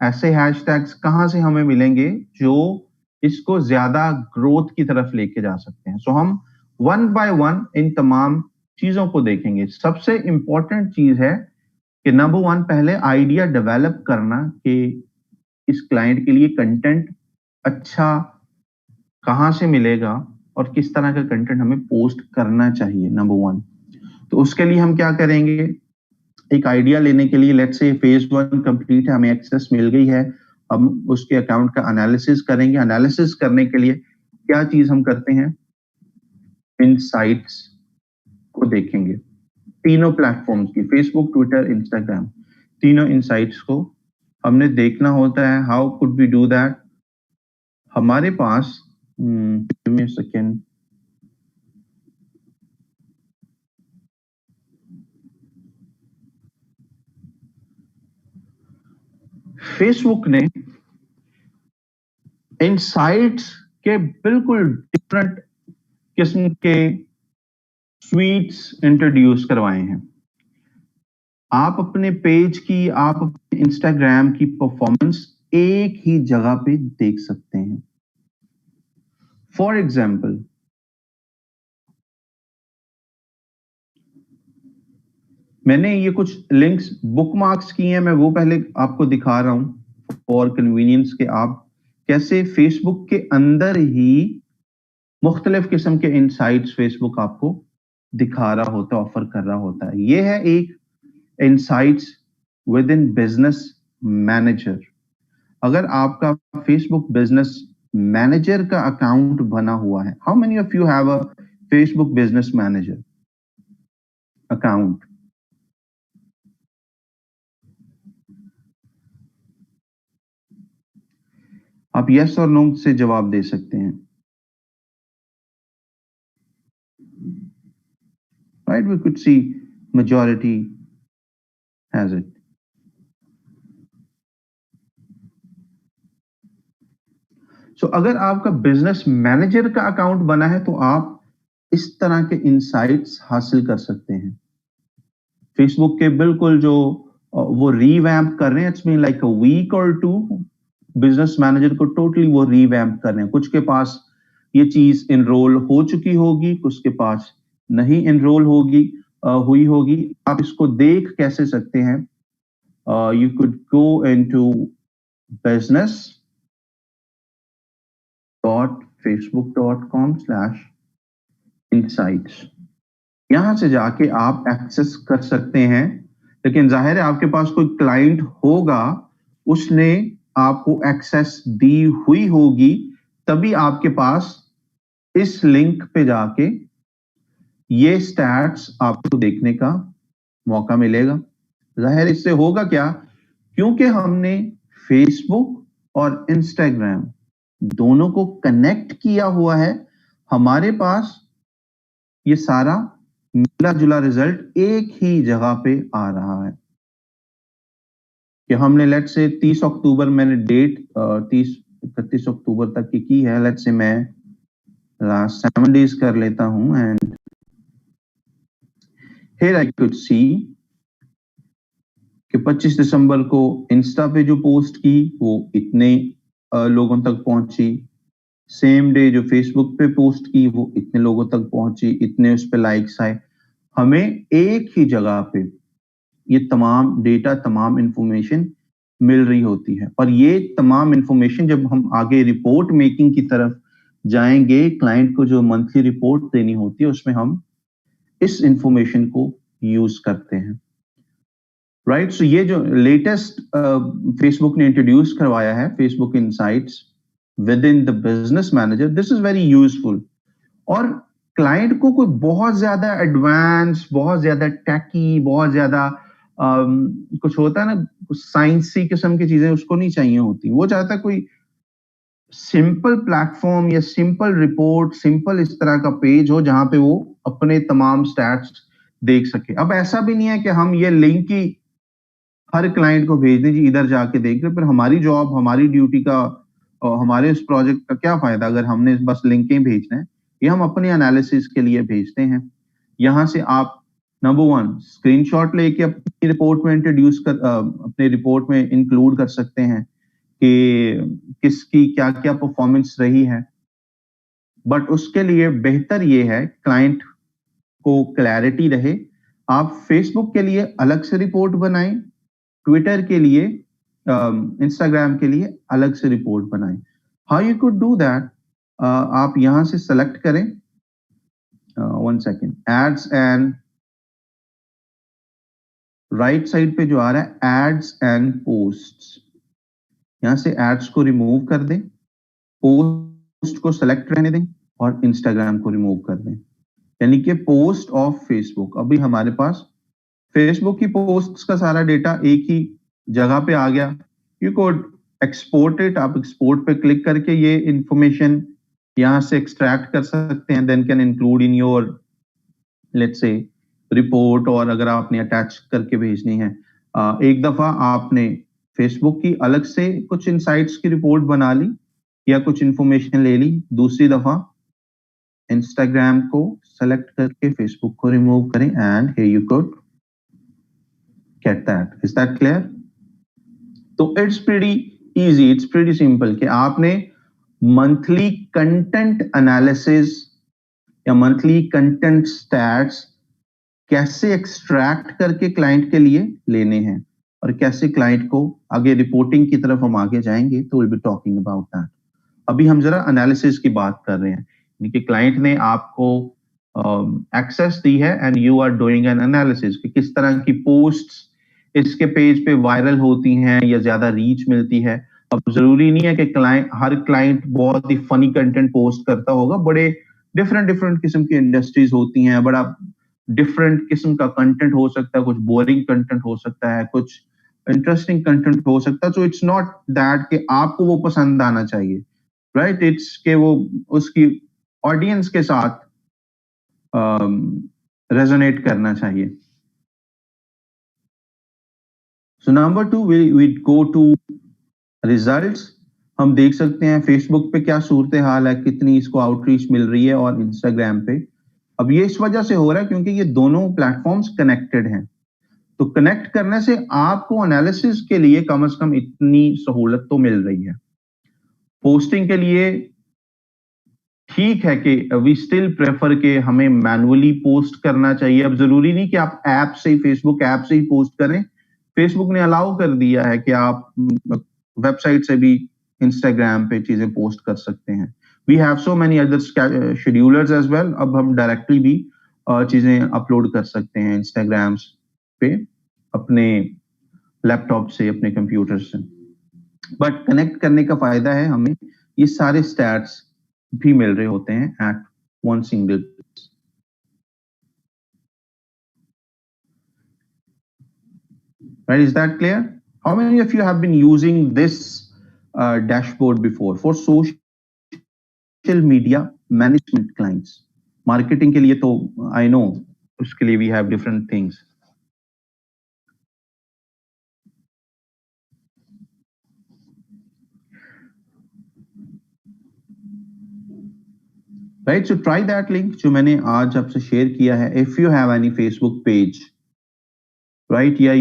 Speaker 1: ऐसे हैशटैग्स कहां से हमें मिलेंगे जो इसको ज्यादा ग्रोथ की तरफ लेके जा सकते हैं। सो हम 1 बाय 1 इन तमाम चीजों को देखेंगे। सबसे इंपॉर्टेंट चीज है कि नंबर 1 पहले आइडिया डेवलप करना कि इस क्लाइंट के लिए कंटेंट अच्छा कहां से मिलेगा और किस तरह का कंटेंट हमें पोस्ट करना चाहिए, नंबर 1। तो उसके लिए हम क्या करेंगे, एक आइडिया लेने के लिए लेट्स से फेज 1 कंप्लीट है, हमें एक्सेस मिल गई है, हम उसके अकाउंट का एनालिसिस करेंगे। एनालिसिस करने के लिए क्या चीज हम करते हैं, इनसाइट्स को देखेंगे, तीनों प्लेटफॉर्म्स की, फेसबुक, ट्विटर, इंस्टाग्राम, तीनों इनसाइट्स को हमने देखना होता है। How could we do that, हमारे पास give me a second, Facebook ने इनसाइट्स के बिल्कुल डिफरेंट किस्म के स्वीट्स इंट्रोड्यूस करवाए हैं। आप अपने पेज की, आप अपने इंस्टाग्राम की परफॉर्मेंस एक ही जगह पे देख सकते हैं। फॉर एग्जाम्पल, मैंने ये कुछ लिंक्स बुकमार्क्स किए हैं, मैं वो पहले आपको दिखा रहा हूं फॉर कन्वीनियंस के आप कैसे फेसबुक के अंदर ही मुख्तलिफ किस्म के इनसाइट्स फेसबुक आपको दिखा रहा होता है, ऑफर कर रहा होता है। ये है एक insights within business manager. अगर आपका फेसबुक बिजनेस मैनेजर का अकाउंट बना हुआ है, how many of you have a Facebook business manager account? आप यस और नो से जवाब दे सकते हैं। Right, we could see majority has it. So अगर आपका बिजनेस मैनेजर का अकाउंट बना है तो आप इस तरह के इंसाइट्स हासिल कर सकते हैं। फेसबुक के बिल्कुल जो वो रीवैम्प कर रहे हैं, it's been like a week और 2, बिजनेस मैनेजर को टोटली वो रीवैम्प कर रहे हैं। कुछ के पास ये चीज इनरोल हो चुकी होगी, कुछ के पास नहीं इनरोल हुई होगी। आप इसको देख कैसे सकते हैं, you could go into business.facebook.com/insights, यहां से जाके आप एक्सेस कर सकते हैं। लेकिन जाहिर है आपके पास कोई क्लाइंट होगा, उसने आपको एक्सेस दी हुई होगी, तभी आपके पास इस लिंक पे जाके ये स्टैट्स आपको देखने का मौका मिलेगा। जाहिर इससे होगा क्या, क्योंकि हमने फेसबुक और इंस्टाग्राम दोनों को कनेक्ट किया हुआ है, हमारे पास ये सारा मिला जुला रिजल्ट एक ही जगह पे आ रहा है। कि हमने लेट से 30 अक्टूबर मैंने डेट 31 अक्टूबर तक की है, लेट से मैं लास्ट 7 डेज कर लेता हूं and here I could see कि 25 दिसंबर को इंस्टा पे जो पोस्ट की वो इतने लोगों तक पहुंची, सेम डे जो फेसबुक पे पोस्ट की वो इतने लोगों तक पहुंची, इतने उस पे लाइक्स आए। हमें एक ही जगह पे ये तमाम डेटा, तमाम इंफॉर्मेशन मिल रही होती है। और ये तमाम इंफॉर्मेशन जब हम आगे रिपोर्ट मेकिंग की तरफ जाएंगे, क्लाइंट को जो मंथली रिपोर्ट देनी होती है उसमें हम इस इंफॉर्मेशन को यूज करते हैं। राइट, सो ये जो लेटेस्ट फेसबुक ने इंट्रोड्यूस करवाया है, Facebook insights with in the business manager, this is very useful. और क्लाइंट को कोई बहुत ज्यादा एडवांस, बहुत ज्यादा टेकी, बहुत ज्यादा कुछ होता है ना, कुछ साइंसी किस्म की चीजें उसको नहीं चाहिए होती। वो चाहता है कोई सिंपल प्लेटफॉर्म या सिंपल रिपोर्ट, सिंपल इस तरह का पेज हो जहां पे वो अपने तमाम स्टैट्स देख सके। अब ऐसा भी नहीं है कि हम ये लिंक ही हर क्लाइंट को भेज दें जी इधर जाके देख रहे, पर हमारी जॉब, हमारी ड्यूटी का और हमारे इस प्रोजेक्ट का क्या फायदा अगर हमने बस लिंक ही भेजना है। ये हम अपने एनालिसिस के लिए भेजते हैं। यहाँ से आप नंबर 1 स्क्रीनशॉट लेके अपनी रिपोर्ट में इंट्रोड्यूस कर अपने रिपोर्ट में इंक्लूड कर सकते हैं कि किसकी क्या क्या परफॉर्मेंस रही है। बट उसके लिए बेहतर ये है क्लाइंट को क्लैरिटी रहे, आप फेसबुक के लिए अलग से रिपोर्ट बनाएं, ट्विटर के लिए, इंस्टाग्राम के लिए अलग से रिपोर्ट बनाएं। How you could do that, आप यहां से सेलेक्ट करें, 1 second, ads and right side पे जो आ रहा है एड्स एंड पोस्ट्स, यहां से एड्स को रिमूव कर दें, पोस्ट को सेलेक्ट रहने दें और इंस्टाग्राम को रिमूव कर दें। यानी कि पोस्ट ऑफ फेसबुक, अभी हमारे पास फेसबुक की पोस्ट्स का सारा डेटा एक ही जगह पे आ गया। यू कोड एक्सपोर्ट इट, आप एक्सपोर्ट पे क्लिक करके ये इंफॉर्मेशन यहां से एक्सट्रैक्ट कर सकते हैं, then can include in your let's say report, और अगर आपने अटैच करके भेजनी है। एक दफा आपने फेसबुक की अलग से कुछ इनसाइट्स की रिपोर्ट बना ली या कुछ इंफॉर्मेशन ले ली, दूसरी दफा इंस्टाग्राम को सेलेक्ट करके फेसबुक को रिमूव करें and here you could get that. Is that clear? तो it's pretty easy, it's pretty simple कि आपने monthly content analysis या monthly content stats कैसे extract करके client के लिए लेने हैं और कैसे client को आगे reporting की तरफ हम आगे जाएंगे तो we'll be talking about that. अभी हम जरा analysis की बात कर रहे हैं, यानी कि client ने आपको access दी है and you are doing an analysis कि किस तरह की posts इसके पेज पे वायरल होती हैं या ज्यादा रीच मिलती है। अब जरूरी नहीं है कि हर क्लाइंट बहुत ही फनी कंटेंट पोस्ट करता होगा, बड़े डिफरेंट किस्म की इंडस्ट्रीज होती हैं, बड़ा डिफरेंट किस्म का कंटेंट हो सकता है, कुछ बोरिंग कंटेंट हो सकता है, कुछ इंटरेस्टिंग कंटेंट हो सकता है। सो इट्स नॉट दैट कि आपको वो पसंद आना चाहिए, राइट? इट्स के वो उसकी ऑडियंस के साथ रेजोनेट करना चाहिए। So number 2 we go to results। हम देख सकते हैं फेसबुक पे क्या सूरत हाल है, कितनी इसको आउटरीच मिल रही है, और इंस्टाग्राम पे। अब ये इस वजह से हो रहा है क्योंकि ये दोनों प्लेटफॉर्म्स कनेक्टेड हैं। तो कनेक्ट करने से आपको एनालिसिस के लिए कम से कम इतनी सहूलत तो मिल रही है। पोस्टिंग के लिए ठीक है कि वी स्टिल प्रेफर के हमें मैनुअली पोस्ट करना चाहिए। अब जरूरी नहीं कि आप ऐप से ही, फेसबुक ऐप से ही पोस्ट करें। फेसबुक ने अलाउ कर दिया है कि आप वेबसाइट से भी इंस्टाग्राम पे चीजें पोस्ट कर सकते हैं। We have so many other schedulers as well. अब हम डायरेक्टली भी चीजें अपलोड कर सकते हैं इंस्टाग्राम पे अपने लैपटॉप से, अपने कंप्यूटर से। बट कनेक्ट करने का फायदा है, हमें ये सारे स्टैट्स भी मिल रहे होते हैं at one single. Right? Is that clear? How many of you have been using this dashboard before for social media management clients? Marketing के लिए तो I know उसके लिए we have different things. Right? So try that link जो मैंने आज आपसे share किया है. If you have any Facebook page, right? Yeah,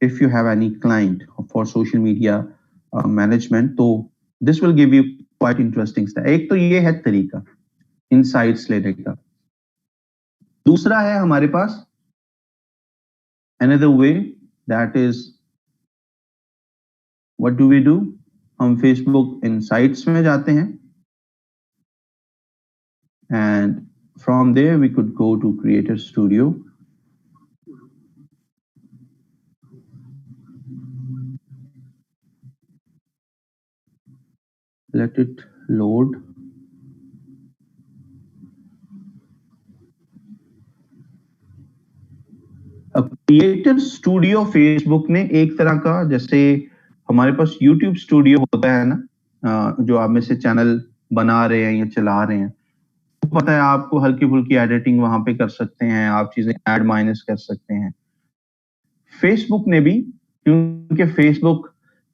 Speaker 1: if you have any client for social media management, तो this will give you quite interesting stuff. एक तो ये है तरीका insights लेने का। दूसरा है हमारे पास another way, that is what do we do? हम Facebook insights में जाते हैं and from there we could go to Creator Studio. Let it load. अब क्रिएटर स्टूडियो फेसबुक ने एक तरह का, जैसे हमारे पास YouTube स्टूडियो होता है ना, जो आप में से चैनल बना रहे हैं या चला रहे हैं, तो पता है आपको हल्की फुल्की एडिटिंग वहां पे कर सकते हैं, आप चीजें ऐड माइनस कर सकते हैं। फेसबुक ने भी, क्योंकि फेसबुक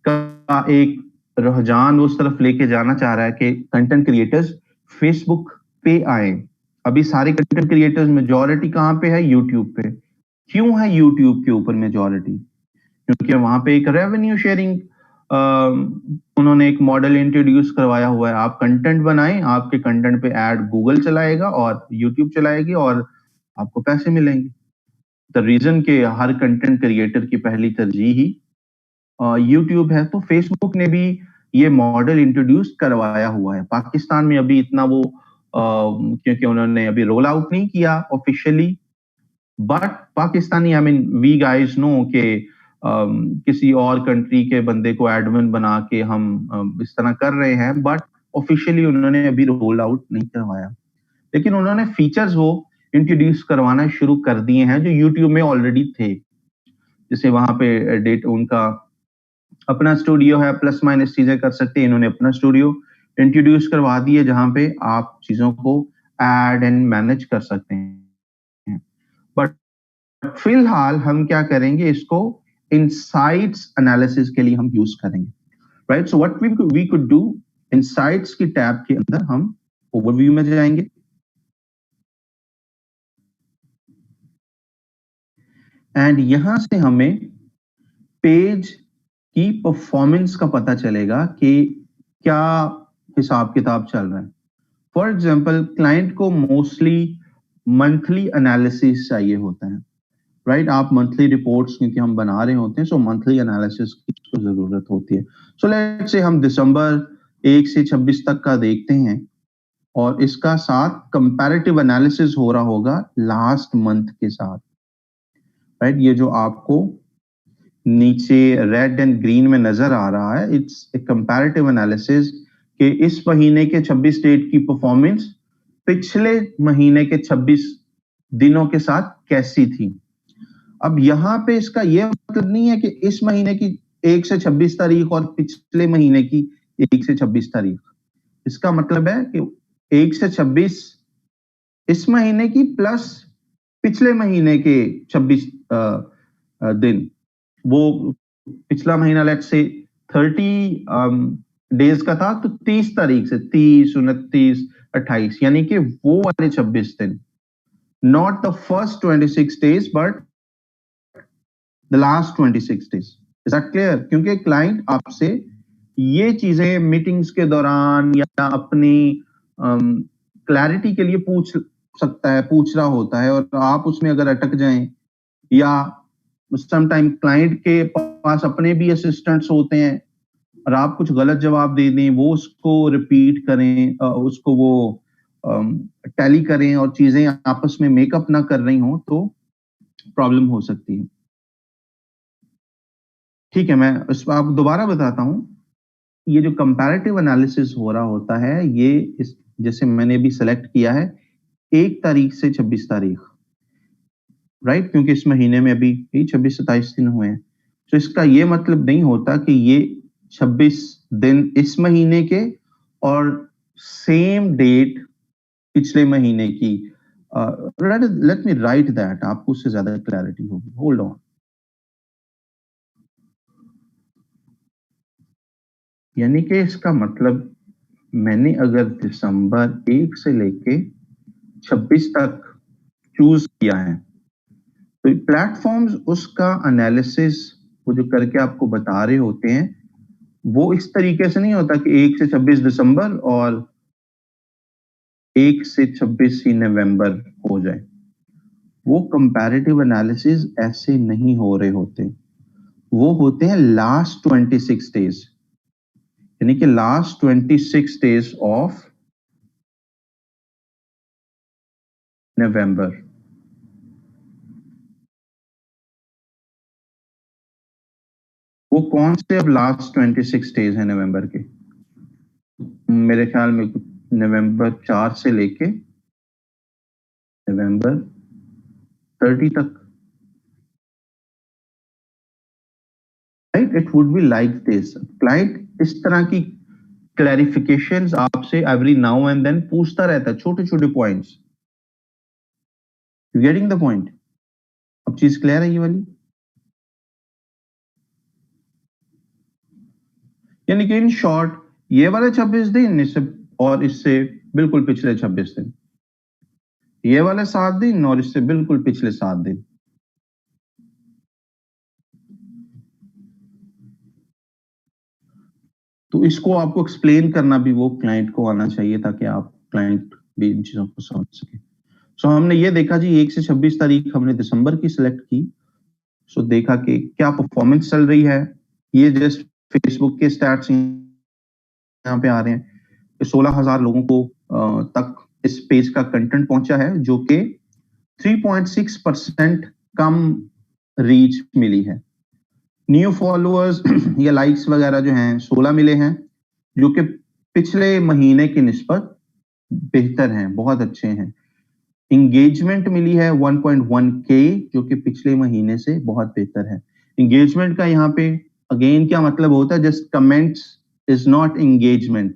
Speaker 1: का एक रुझान उस तरफ लेके जाना चाह रहा है कि कंटेंट क्रिएटर्स फेसबुक पे आए। अभी सारे कंटेंट क्रिएटर्स मेजॉरिटी कहाँ पे है? यूट्यूब पे। क्यों है यूट्यूब के ऊपर मेजॉरिटी? क्योंकि वहां पे एक रेवेन्यू शेयरिंग उन्होंने एक मॉडल इंट्रोड्यूस करवाया हुआ है। आप कंटेंट बनाएं, आपके कंटेंट पे ऐड गूगल चलाएगा और यूट्यूब चलाएगी और आपको पैसे मिलेंगे। द रीजन के हर कंटेंट क्रिएटर की पहली तरजीह ही यूट्यूब है। तो फेसबुक ने भी ये मॉडल इंट्रोड्यूस करवाया हुआ है। पाकिस्तान में अभी इतना वो क्योंकि उन्होंने अभी रोल आउट नहीं किया officially, but Pakistani, I mean we guys know के किसी और कंट्री के बंदे को एडमिन बना के हम इस तरह कर रहे हैं, बट ऑफिशियली उन्होंने अभी रोल आउट नहीं करवाया। लेकिन उन्होंने फीचर्स वो इंट्रोड्यूस करवाना शुरू कर दिए हैं जो यूट्यूब में ऑलरेडी थे। जैसे वहां पे डेट उनका अपना स्टूडियो है, प्लस माइनस चीजें कर सकते हैं। इन्होंने अपना स्टूडियो इंट्रोड्यूस करवा दिए जहां पे आप चीजों को ऐड एंड मैनेज कर सकते हैं। बट फिलहाल हम क्या करेंगे, इसको इनसाइट्स एनालिसिस के लिए हम यूज करेंगे, right? So what we could do, insights की टैब के अंदर हम ओवरव्यू में जाएंगे, एंड यहां से हमें पेज की परफॉर्मेंस का पता चलेगा कि क्या हिसाब किताब चल रहा है। फॉर एग्जाम्पल, क्लाइंट को मोस्टली मंथली एनालिसिस चाहिए होता है, राइट? आप मंथली रिपोर्ट्स क्योंकि हम बना रहे होते हैं, सो मंथली एनालिसिस की जरूरत होती है। सो लेट्स से हम दिसंबर 1 से 26 तक का देखते हैं और इसका साथ कंपैरेटिव एनालिसिस हो रहा होगा लास्ट मंथ के साथ, राइट? ये जो आपको नीचे रेड एंड ग्रीन में नजर आ रहा है, इट्स ए कंपैरेटिव एनालिसिस कि इस महीने के 26 डेट की परफॉर्मेंस पिछले महीने के 26 दिनों के साथ कैसी थी। अब यहाँ पे इसका ये मतलब नहीं है कि इस महीने की 1 से 26 तारीख और पिछले महीने की 1 से 26 तारीख। इसका मतलब है कि 1 से 26 इस महीने की प्लस पिछले महीने के 26 दिन। वो पिछला महीना लेट्स से 30 डेज का था, तो 30 तारीख से 30, 29, 28, यानी कि वो वाले 26 दिन, not the first 26 days but the last 26 days. Is that clear? क्योंकि क्लाइंट आपसे ये चीजें मीटिंग्स के दौरान या अपनी क्लैरिटी के लिए पूछ सकता है, पूछ रहा होता है, और आप उसमें अगर अटक जाएं या समटाइम क्लाइंट के पास अपने भी असिस्टेंट्स होते हैं और आप कुछ गलत जवाब दे दें, वो उसको रिपीट करें, उसको वो टैली करें और चीजें आपस में मेकअप ना कर रही हो, तो प्रॉब्लम हो सकती है। ठीक है, मैं इस पर आपको दोबारा बताता हूं। ये जो कंपैरेटिव एनालिसिस हो रहा होता है, ये इस जैसे मैंने भी सेलेक्ट किया है 1 तारीख से 26 तारीख, राइट? क्योंकि इस महीने में अभी 26-27 दिन हुए हैं। तो इसका ये मतलब नहीं होता कि ये 26 दिन इस महीने के और सेम डेट पिछले महीने की। लेट मी राइट दैट, आपको उससे ज्यादा क्लैरिटी होगी। Hold on. यानी कि इसका मतलब मैंने अगर दिसंबर 1 से लेके 26 तक चूज किया है, तो प्लेटफॉर्म्स उसका एनालिसिस वो जो करके आपको बता रहे होते हैं, वो इस तरीके से नहीं होता कि 1 से 26 दिसंबर और 1 से 26 ही नवंबर हो जाए। वो कंपैरेटिव एनालिसिस ऐसे नहीं हो रहे होते, वो होते हैं लास्ट 26 डेज, यानी कि लास्ट 26 डेज ऑफ नवंबर। वो कौन से अब लास्ट 26 डेज है नवंबर के? मेरे ख्याल में नवंबर 4 से लेके नवंबर 30 तक, right? It would be like this. Client इस तरह की क्लैरिफिकेशंस आपसे एवरी नाउ एंड देन पूछता रहता है, छोटे छोटे points. You getting the point? अब चीज क्लियर है ये वाली? यानी कि इन शॉर्ट ये वाले 26 दिन इससे और इससे बिल्कुल पिछले 26 दिन, ये वाले 7 दिन और इससे बिल्कुल पिछले 7 दिन। तो इसको आपको एक्सप्लेन करना भी वो क्लाइंट को आना चाहिए ताकि आप क्लाइंट भी इन चीजों को समझ सके। सो हमने ये देखा जी 1 से 26 तारीख हमने दिसंबर की सिलेक्ट की। सो देखा कि क्या परफॉर्मेंस चल रही है। ये जस्ट फेसबुक के स्टैट्स यहाँ पे आ रहे हैं कि 16,000 लोगों को तक इस पेज का कंटेंट पहुंचा है, जो कि 3.6% कम रीच मिली है। न्यू फॉलोअर्स या लाइक्स वगैरह जो हैं 16 मिले हैं, जो कि पिछले महीने की निस्बत बेहतर हैं, बहुत अच्छे हैं। इंगेजमेंट मिली है 1.1K, जो कि पिछले महीने से बहुत बेहतर है। इंगेजमेंट का यहाँ पे अगेन क्या मतलब होता है? Just comments is not engagement.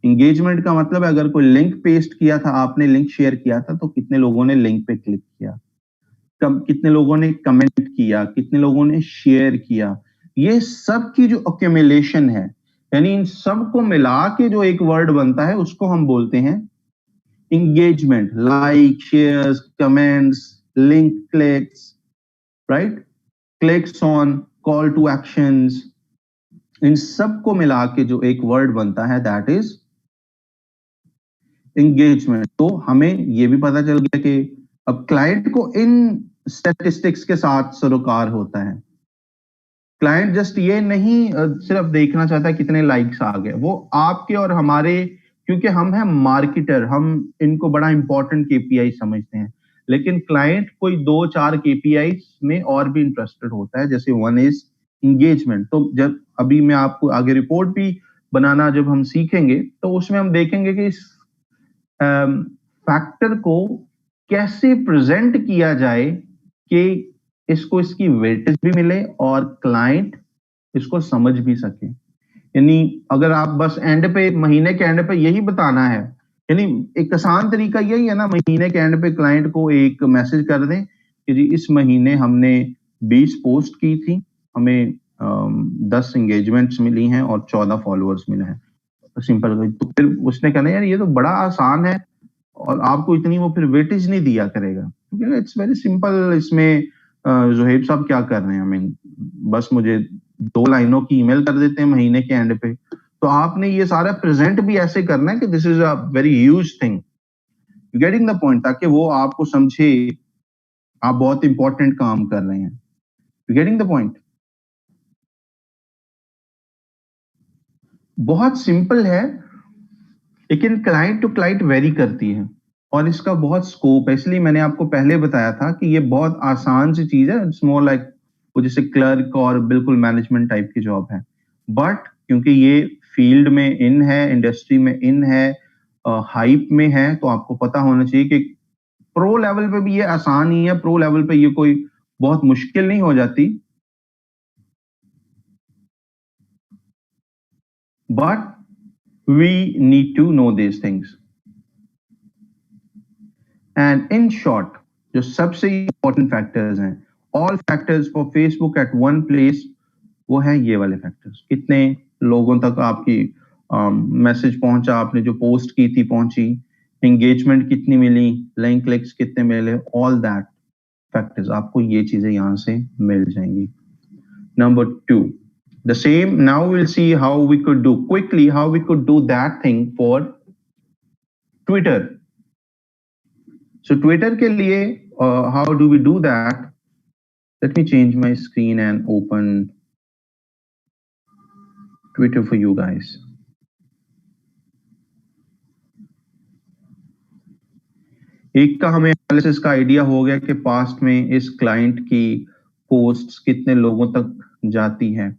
Speaker 1: Engagement का मतलब है अगर कोई लिंक पेस्ट किया था, आपने लिंक शेयर किया था, तो कितने लोगों ने लिंक पे क्लिक किया, कितने लोगों ने कमेंट किया, कितने लोगों ने शेयर किया, ये सब की जो अक्यूमुलेशन है, यानी इन सब को मिला के जो एक वर्ड बनता है उसको हम बोलते हैं engagement. Like, shares, comments, link clicks, right? Clicks on, call to actions. इन सब को मिला के जो एक वर्ड बनता है that is engagement. तो हमें ये भी पता चल गया कि अब क्लाइंट को इन स्टैटिस्टिक्स के साथ सरोकार होता है। क्लाइंट जस्ट ये नहीं सिर्फ देखना चाहता है कितने लाइक्स आ गए, वो आपके और हमारे, क्योंकि हम हैं मार्केटर, हम इनको बड़ा इंपॉर्टेंट केपीआई समझते हैं, लेकिन क्लाइंट कोई 2-4 केपीआई में और भी इंटरेस्टेड होता है, जैसे वन इज इंगेजमेंट। तो जब अभी मैं आपको आगे रिपोर्ट भी बनाना जब हम सीखेंगे तो उसमें हम देखेंगे कि इस फैक्टर को कैसे प्रेजेंट किया जाए कि इसको इसकी वेटेज भी मिले और क्लाइंट इसको समझ भी सके। यानी अगर आप बस एंड पे, महीने के एंड पे यही बताना है, यानी एक आसान तरीका यही है ना, महीने के एंड पे क्लाइंट को एक मैसेज कर दें कि जी इस महीने हमने 20 पोस्ट की थी, हमें 10 एंगेजमेंट्स मिली हैं और 14 फॉलोअर्स मिले हैं। सिंपल। तो फिर उसने कहना यार ये तो बड़ा आसान है और आपको इतनी वो फिर वेटेज नहीं दिया करेगा, क्योंकि इट्स वेरी सिंपल। इसमें जोहेब साहब क्या कर रहे हैं, आई मीन बस मुझे 2 लाइनों की ईमेल कर देते हैं महीने के एंड पे, तो आपने ये सारा प्रेजेंट भी ऐसे करना है कि this is a very huge thing. You getting the point? ताकि वो आपको समझे आप बहुत इंपॉर्टेंट काम कर रहे हैं। You getting the point? बहुत सिंपल है, लेकिन क्लाइंट टू क्लाइंट वेरी करती है और इसका बहुत स्कोप है। इसलिए मैंने आपको पहले बताया था कि ये बहुत आसान सी चीज है। इट्स मोर लाइक वो जैसे क्लर्क और बिल्कुल मैनेजमेंट टाइप की जॉब है, बट क्योंकि ये फील्ड में इन है, इंडस्ट्री में इन है, हाइप में है, तो आपको पता होना चाहिए कि प्रो लेवल पे भी ये आसान ही है, प्रो लेवल पे ये कोई बहुत मुश्किल नहीं हो जाती, but we need to know these things. And in short, जो सबसे important factors हैं, all factors for Facebook at one place, वो है ये वाले factors। कितने लोगों तक आपकी मैसेज पहुंचा, आपने जो पोस्ट की थी पहुंची, engagement कितनी मिली, link clicks कितने मिले, all that factors, आपको ये चीजें यहाँ से मिल जाएंगी। Number 2, the same, now we'll see how we could do quickly, how we could do that thing for Twitter. So Twitter के लिए how do we do that? Let me change my screen and open Twitter for you guys. एक का हमें analysis का idea हो गया कि past में इस क्लाइंट की पोस्ट्स कितने लोगों तक जाती है,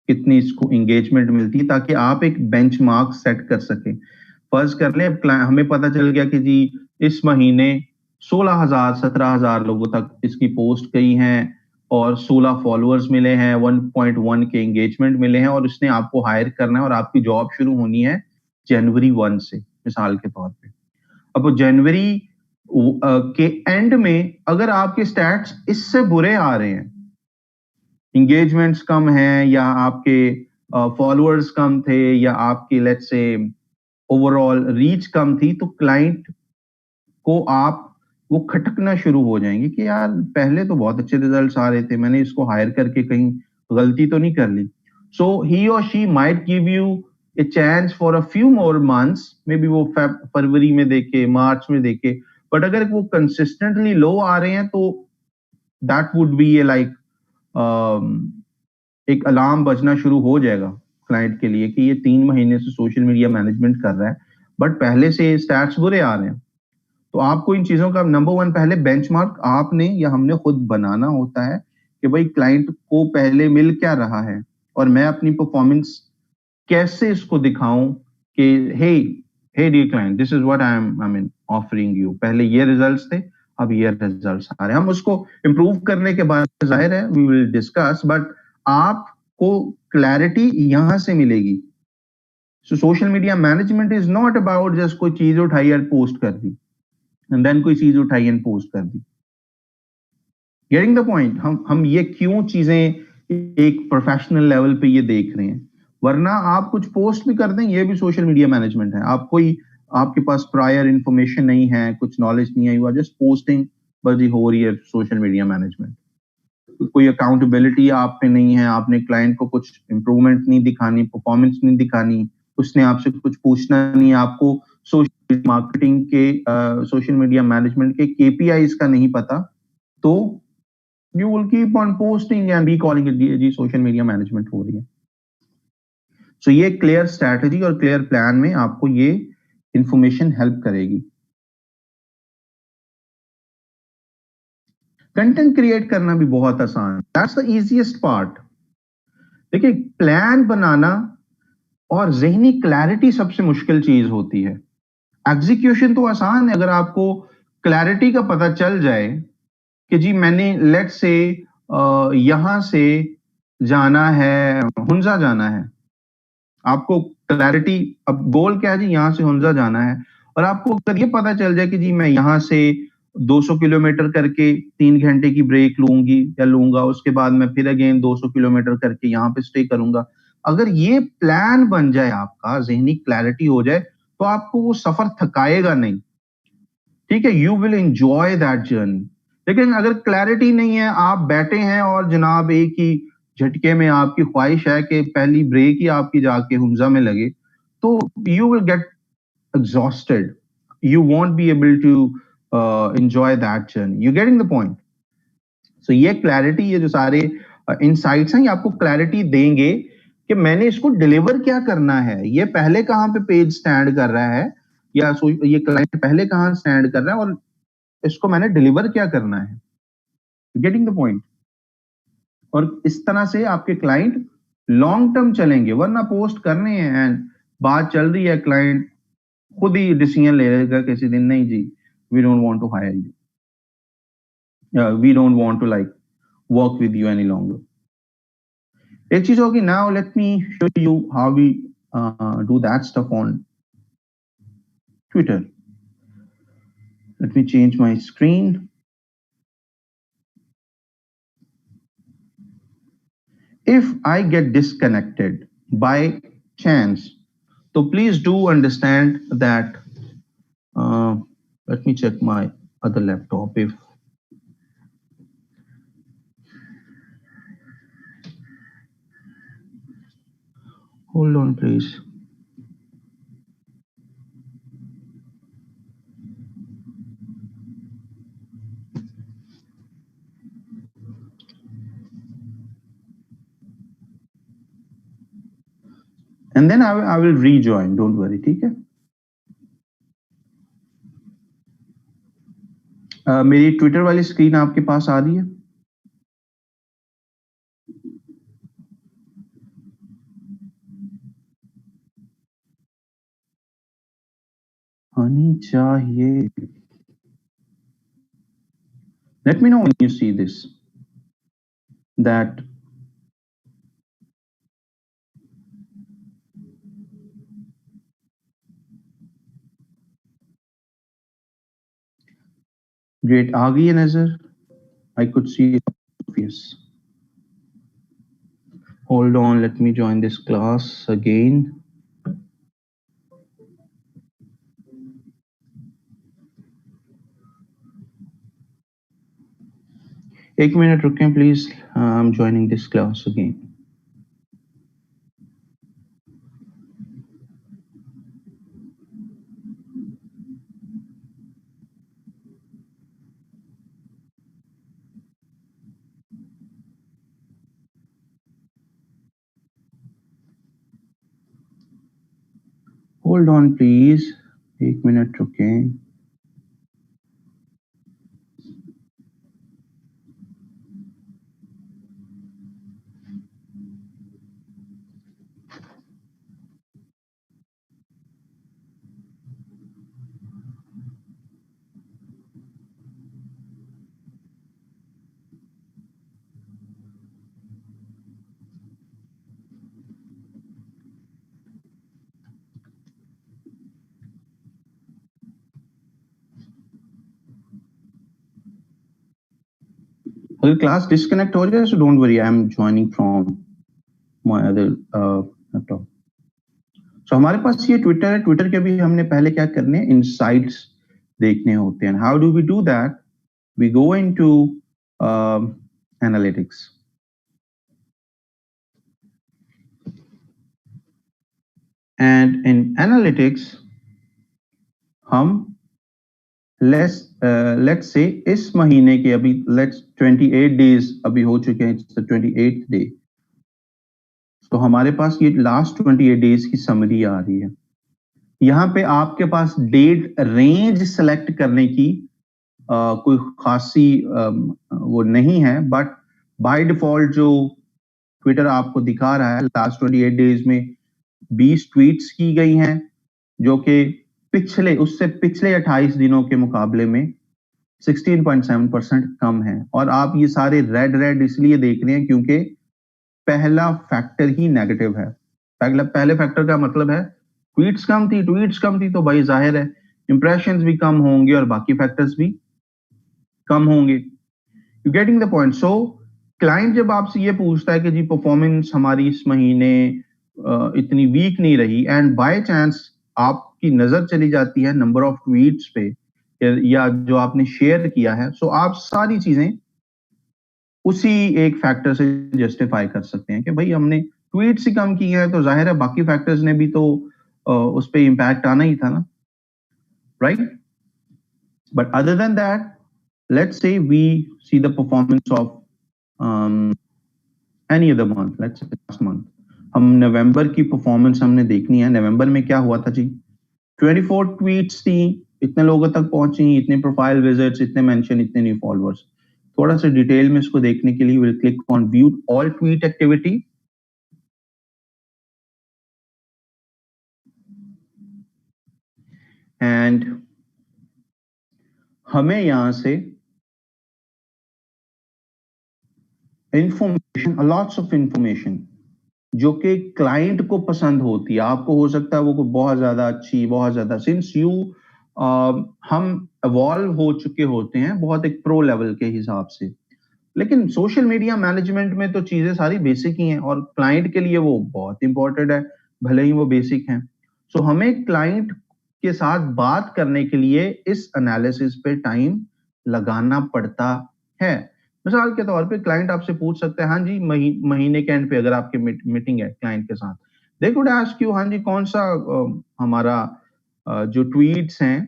Speaker 1: कितनी इसको एंगेजमेंट मिलती है, ताकि आप एक बेंचमार्क सेट कर सके। फर्ज कर लें हमें पता चल गया कि जी इस महीने 16,000 17,000 लोगों तक इसकी पोस्ट गई हैं, और 16 फॉलोअर्स मिले हैं, 1.1 के एंगेजमेंट मिले हैं और उसने आपको हायर करना है और आपकी जॉब शुरू होनी है जनवरी 1 से, मिसाल के तौर पे। अब जनवरी के एंड में अगर आपके स्टैट्स इससे बुरे आ रहे हैं, एंगेजमेंट्स कम हैं या आपके फॉलोअर्स कम थे या आपकी लेट्स से ओवरऑल रीच कम थी, तो क्लाइंट को आप वो खटकना शुरू हो जाएंगे कि यार पहले तो बहुत अच्छे रिजल्ट्स आ रहे थे, मैंने इसको हायर करके कहीं गलती तो नहीं कर ली। सो ही और she might give U a chance for a few more months, may be वो फरवरी में देखे, मार्च में देखे, बट अगर वो कंसिस्टेंटली लो आ रहे हैं तो that would be A like एक अलार्म बजना शुरू हो जाएगा क्लाइंट के लिए कि ये 3 महीने से सोशल मीडिया मैनेजमेंट कर रहा है बट पहले से स्टैट्स बुरे आ रहे हैं। तो आपको इन चीजों का नंबर 1 पहले बेंचमार्क आपने या हमने खुद बनाना होता है कि भाई क्लाइंट को पहले मिल क्या रहा है और मैं अपनी परफॉर्मेंस कैसे इसको दिखाऊं कि hey hey dear client, this is what I mean offering you. पहले ये रिजल्ट्स थे, अब ये रिजल्ट्स आ रहे हैं। हम उसको इंप्रूव करने के बाद जाहिर है वी विल डिस्कस, बट आपको क्लैरिटी यहां से मिलेगी। So social media management is not about just कोई चीज उठाई और पोस्ट कर दी एंड देन कोई चीज उठाई एंड पोस्ट कर दी। Getting the point? हम ये क्यों चीजें एक प्रोफेशनल लेवल पे ये देख रहे हैं, वरना आप कुछ पोस्ट भी कर दें, ये भी सोशल मीडिया मैनेजमेंट है। आप कोई आपके पास प्रायर इंफॉर्मेशन नहीं है, कुछ नॉलेज नहीं है, यू आर जस्ट पोस्टिंग, बस हो रही है सोशल मीडिया मैनेजमेंट। कोई अकाउंटेबिलिटी आप पे नहीं है, आपने क्लाइंट को कुछ इंप्रूवमेंट नहीं दिखानी, परफॉर्मेंस नहीं दिखानी, उसने आपसे कुछ पूछना नहीं, आपको सोशल मार्केटिंग के सोशल मीडिया मैनेजमेंट के केपीआईज का नहीं पता, तो you will keep on posting and be calling it जी सोशल मीडिया मैनेजमेंट हो रही है। सो ये क्लियर स्ट्रैटेजी और क्लियर प्लान में आपको ये इंफॉर्मेशन हेल्प करेगी। कंटेंट क्रिएट करना भी बहुत आसान है, दैट्स द इजीएस्ट पार्ट। देखिए, प्लान बनाना और ज़हनी क्लैरिटी सबसे मुश्किल चीज होती है। एग्जीक्यूशन तो आसान है, अगर आपको क्लैरिटी का पता चल जाए कि जी मैंने लेट्स से यहां से जाना है, हुंजा जाना है, आपको क्लैरिटी, अब गोल क्या है जी, यहां से हुंजा जाना है, और आपको अगर ये पता चल जाए कि जी मैं यहां से 200 किलोमीटर करके 3 घंटे की ब्रेक लूंगी या लूंगा, उसके बाद मैं फिर अगेन 200 किलोमीटर करके यहाँ पे स्टे करूंगा, अगर ये प्लान बन जाए, आपका ज़हनी क्लैरिटी हो जाए, तो आपको वो सफर थकाएगा नहीं। ठीक है, you will enjoy that journey. लेकिन अगर क्लैरिटी नहीं है, आप बैठे हैं और जनाब एक ही झटके में आपकी ख्वाहिश है कि पहली ब्रेक ही आपकी जाके हुंजा में लगे, तो you will get exhausted, you won't be able to enjoy that journey. You getting the point? So ये क्लैरिटी, ये जो सारे इनसाइट्स हैं, ये आपको क्लैरिटी देंगे कि मैंने इसको डिलीवर क्या करना है, ये पहले कहाँ पे पेज स्टैंड कर रहा है, या ये क्लाइंट पहले कहाँ स्टैंड कर रहा है और इसको मैंने डिलीवर क्या करना है। Getting the point? और इस तरह से आपके क्लाइंट लॉन्ग टर्म चलेंगे, वरना पोस्ट करने हैं एंड बात चल रही है, क्लाइंट खुद ही डिसीजन ले लेगा किसी दिन, नहीं जी we don't want to hire you, we don't want to like work with you any longer. एक चीज होगी, now let me show you how we do that stuff on Twitter. Let me change my screen. If I get disconnected by chance, so please do understand that. Let me check my other laptop. If hold on, please. And then I will rejoin. Don't worry, ठीक है? मेरी Twitter वाली screen आपके पास आ रही है? आनी चाहिए। Let me know when you see this. that great आ गई है नजर? I could see yes. Hold on, let me join this class again. एक मिनट रुकें please. I'm joining this class again. Hold on please. एक minute रुकें. अगर class disconnect हो जाए so don't worry, I'm joining from my other laptop. So हमारे पास ये Twitter है. ट्विटर के भी हमने पहले क्या करने हैं, इनसाइट्स देखने होते हैं. How do we do that? We go into analytics. And in analytics हम let's say इस महीने के अभी let's 28 days अभी हो चुके हैं. It's the 28th day. तो हमारे पास ये लास्ट 28 डेज की समरी आ रही है. यहाँ पे आपके पास डेट रेंज सेलेक्ट करने की कोई खासी वो नहीं है, बट बाय डिफॉल्ट जो ट्विटर आपको दिखा रहा है लास्ट 28 डेज में 20 ट्वीट्स की गई हैं, जो कि उससे पिछले 28 दिनों के मुकाबले में 16.7% कम है. और आप ये सारे रेड इसलिए देख रहे हैं क्योंकि पहला फैक्टर ही नेगेटिव है. पहले फैक्टर का मतलब है ट्वीट्स कम थी तो भाई जाहिर है इंप्रेशंस भी कम होंगे और बाकी फैक्टर्स भी कम होंगे. You getting the point? So client जब आपसे ये पूछता है कि जी परफॉर्मेंस हमारी इस महीने इतनी वीक नहीं रही, एंड बाय चांस आपकी नजर चली जाती है नंबर ऑफ ट्वीट्स पे या जो आपने शेयर किया है, सो आप सारी चीजें उसी एक फैक्टर से जस्टिफाई कर सकते हैं कि भाई हमने ट्वीट्स ही कम की है तो जाहिर है बाकी फैक्टर्स ने भी तो उस पे इम्पैक्ट आना ही था ना, right? But other than that, let's say we see the performance of any other month, let's say last month. हम नवंबर की परफॉर्मेंस हमने देखनी है. नवंबर में क्या हुआ था जी? 24 ट्वीट्स थी, इतने लोगों तक पहुंची, इतने प्रोफाइल विजिट्स, इतने मेंशन, इतने न्यू फॉलोअर्स. थोड़ा सा डिटेल में इसको देखने के लिए will click on view all tweet activity. And हमें यहां से इंफॉर्मेशन, लॉट्स ऑफ इंफॉर्मेशन जो कि क्लाइंट को पसंद होती है. आपको हो सकता है वो बहुत ज्यादा अच्छी, बहुत ज्यादा, सिंस यू हम इवॉल्व हो चुके होते हैं बहुत एक प्रो लेवल के हिसाब से, लेकिन सोशल मीडिया मैनेजमेंट में तो चीजें सारी बेसिक ही हैं और क्लाइंट के लिए वो बहुत इंपॉर्टेंट है, भले ही वो बेसिक हैं. सो हमें क्लाइंट के साथ बात करने के लिए इस एनालिसिस पे टाइम लगाना पड़ता है. मिसाल के तौर पे क्लाइंट आपसे पूछ सकते हैं, हाँ जी महीने के एंड पे अगर आपकी मीटिंग है क्लाइंट के साथ, दे कुड आस्क यू, हाँ जी कौन सा हमारा जो ट्वीट्स हैं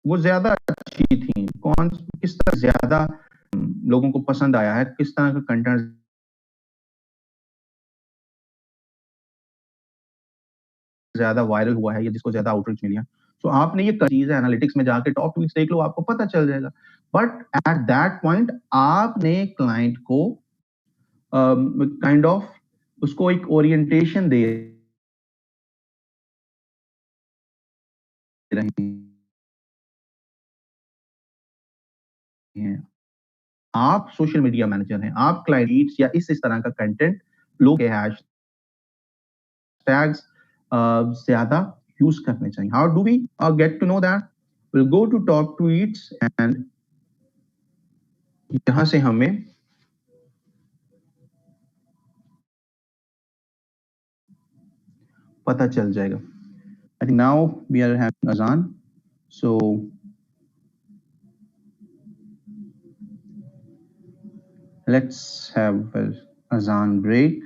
Speaker 1: वो ज्यादा अच्छी थी, किस तरह ज्यादा लोगों को पसंद आया है, किस तरह का कंटेंट ज्यादा वायरल हुआ है या जिसको ज्यादा आउटरीच मिली है. सो आपने ये चीज है, एनालिटिक्स में जाके टॉप ट्वीट्स देख लो, आपको पता चल जाएगा. बट एट दैट पॉइंट आपने क्लाइंट को काइंड ऑफ उसको एक ओरिएंटेशन दे रहे हैं. आप सोशल मीडिया मैनेजर हैं, आप क्लाइंट लीड्स या इस तरह का कंटेंट लोग के हैशटैग्स ज्यादा यूज करने चाहिए. How do we get to know that? Will go to top tweets and यहां से हमें पता चल जाएगा. I think now we are having azan, so let's have an azan break.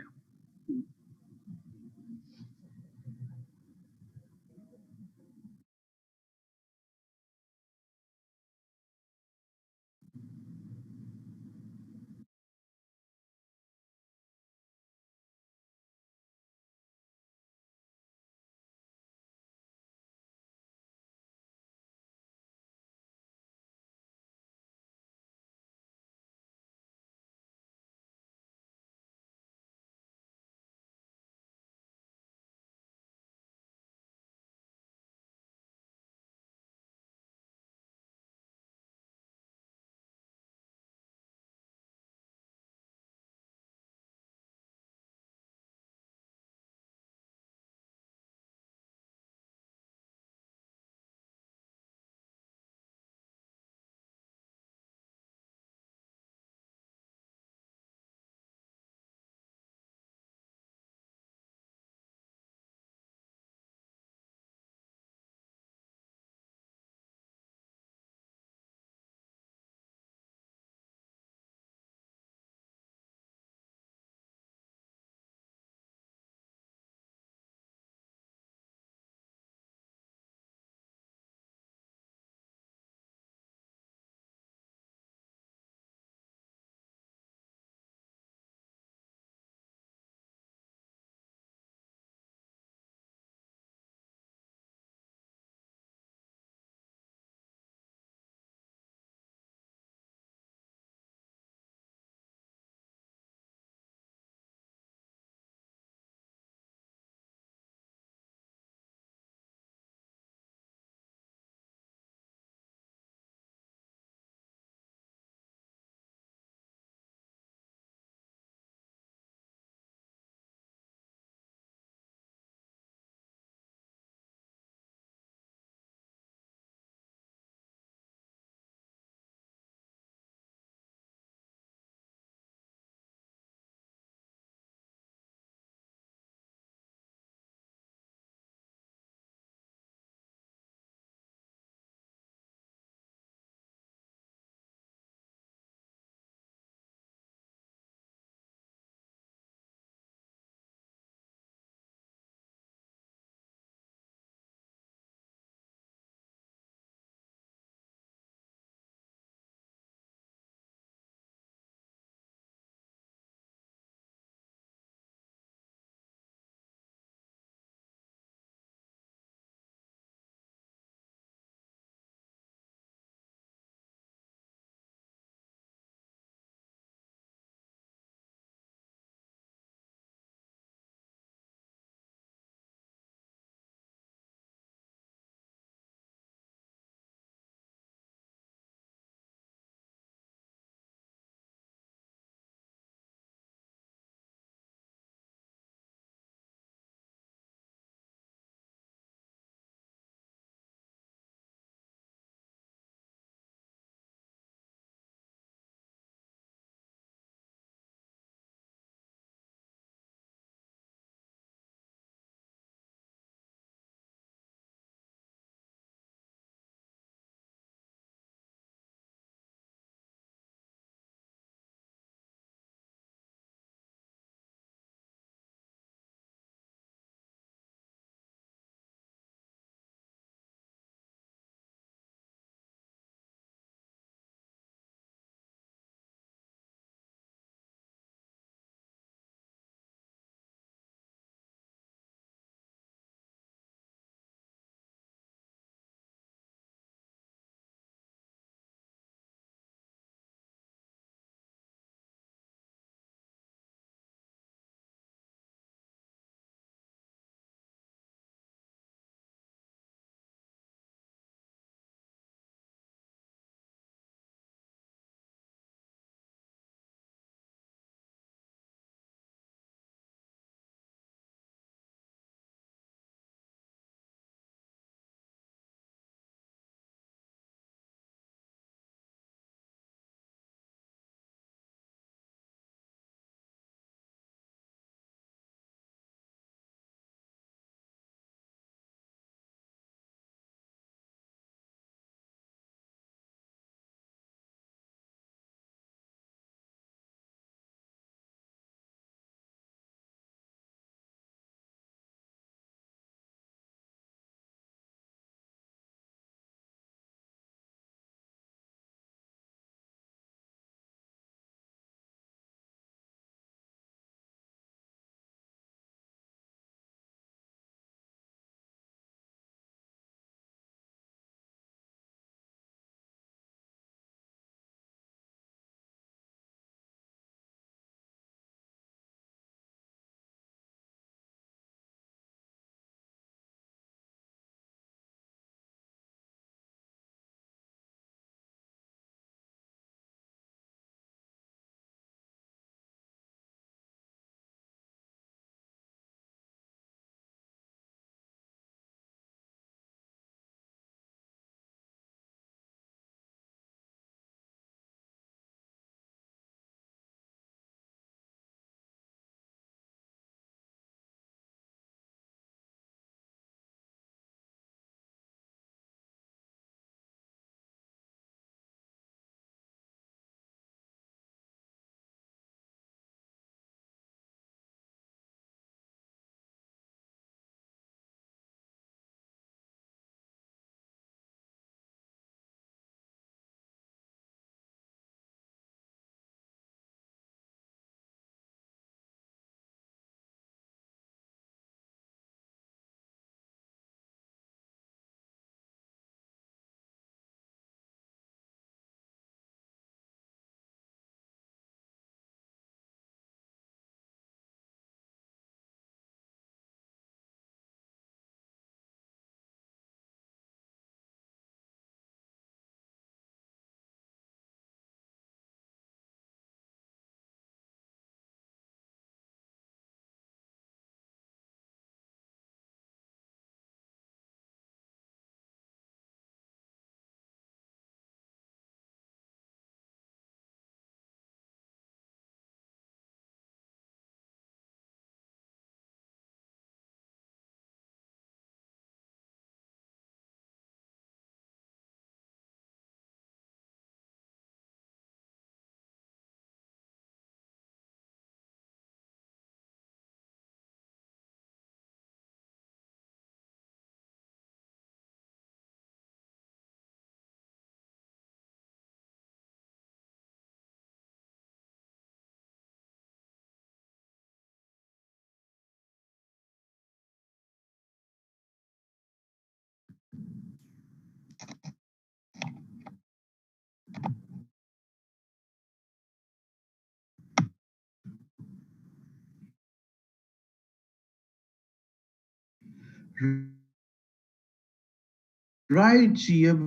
Speaker 1: Right जी, अब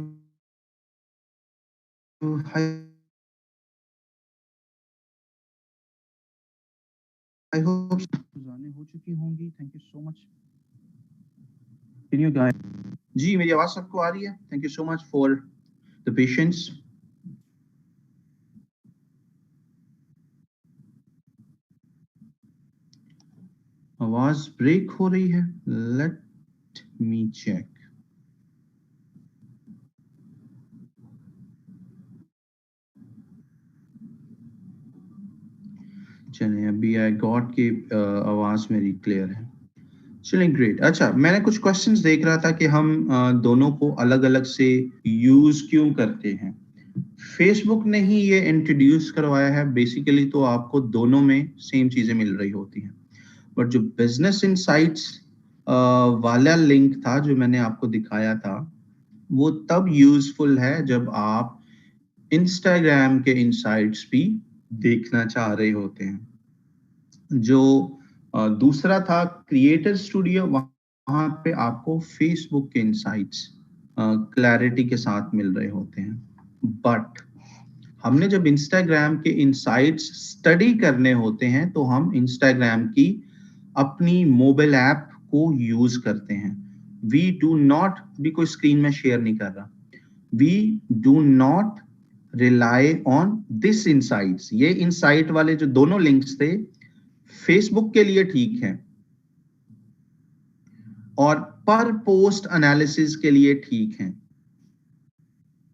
Speaker 1: आई होप जाने हो चुकी होंगी। Thank you so much. Can you guys, जी मेरी आवाज सबको आ रही है? Thank you so much for the patience. आवाज ब्रेक हो रही है, लेट मी चेक। चलिए अभी आई गॉट के आवाज मेरी क्लियर है। चलिए ग्रेट। अच्छा, मैंने कुछ क्वेश्चंस देख रहा था कि हम दोनों को अलग अलग से यूज क्यों करते हैं। फेसबुक ने ही ये इंट्रोड्यूस करवाया है बेसिकली, तो आपको दोनों में सेम चीजें मिल रही होती हैं। बट जो बिजनेस इनसाइट्स वाला लिंक था जो मैंने आपको दिखाया था, वो तब यूजफुल है जब आप इंस्टाग्राम के इनसाइट्स भी देखना चाह रहे होते हैं। जो दूसरा था क्रिएटर स्टूडियो, वहां पे आपको फेसबुक के इनसाइट्स क्लैरिटी के साथ मिल रहे होते हैं। बट हमने जब इंस्टाग्राम के इनसाइट्स स्टडी करने होते हैं तो हम इंस्टाग्राम की अपनी मोबाइल ऐप को यूज करते हैं। वी डू नॉट, भी कोई स्क्रीन में शेयर नहीं कर रहा, we do not rely on this insights. ये इनसाइट वाले जो दोनों लिंक्स थे फेसबुक के लिए ठीक है और पर पोस्ट एनालिसिस के लिए ठीक है,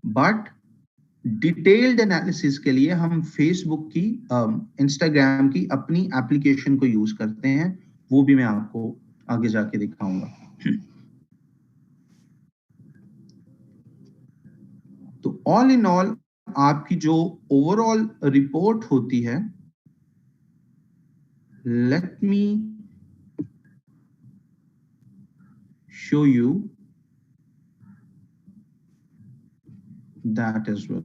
Speaker 1: बट डिटेल्ड एनालिसिस के लिए हम फेसबुक की इंस्टाग्राम की अपनी एप्लीकेशन को यूज करते हैं। वो भी मैं आपको आगे जाके दिखाऊंगा। तो ऑल इन ऑल आपकी जो ओवरऑल रिपोर्ट होती है, let me show you that as well.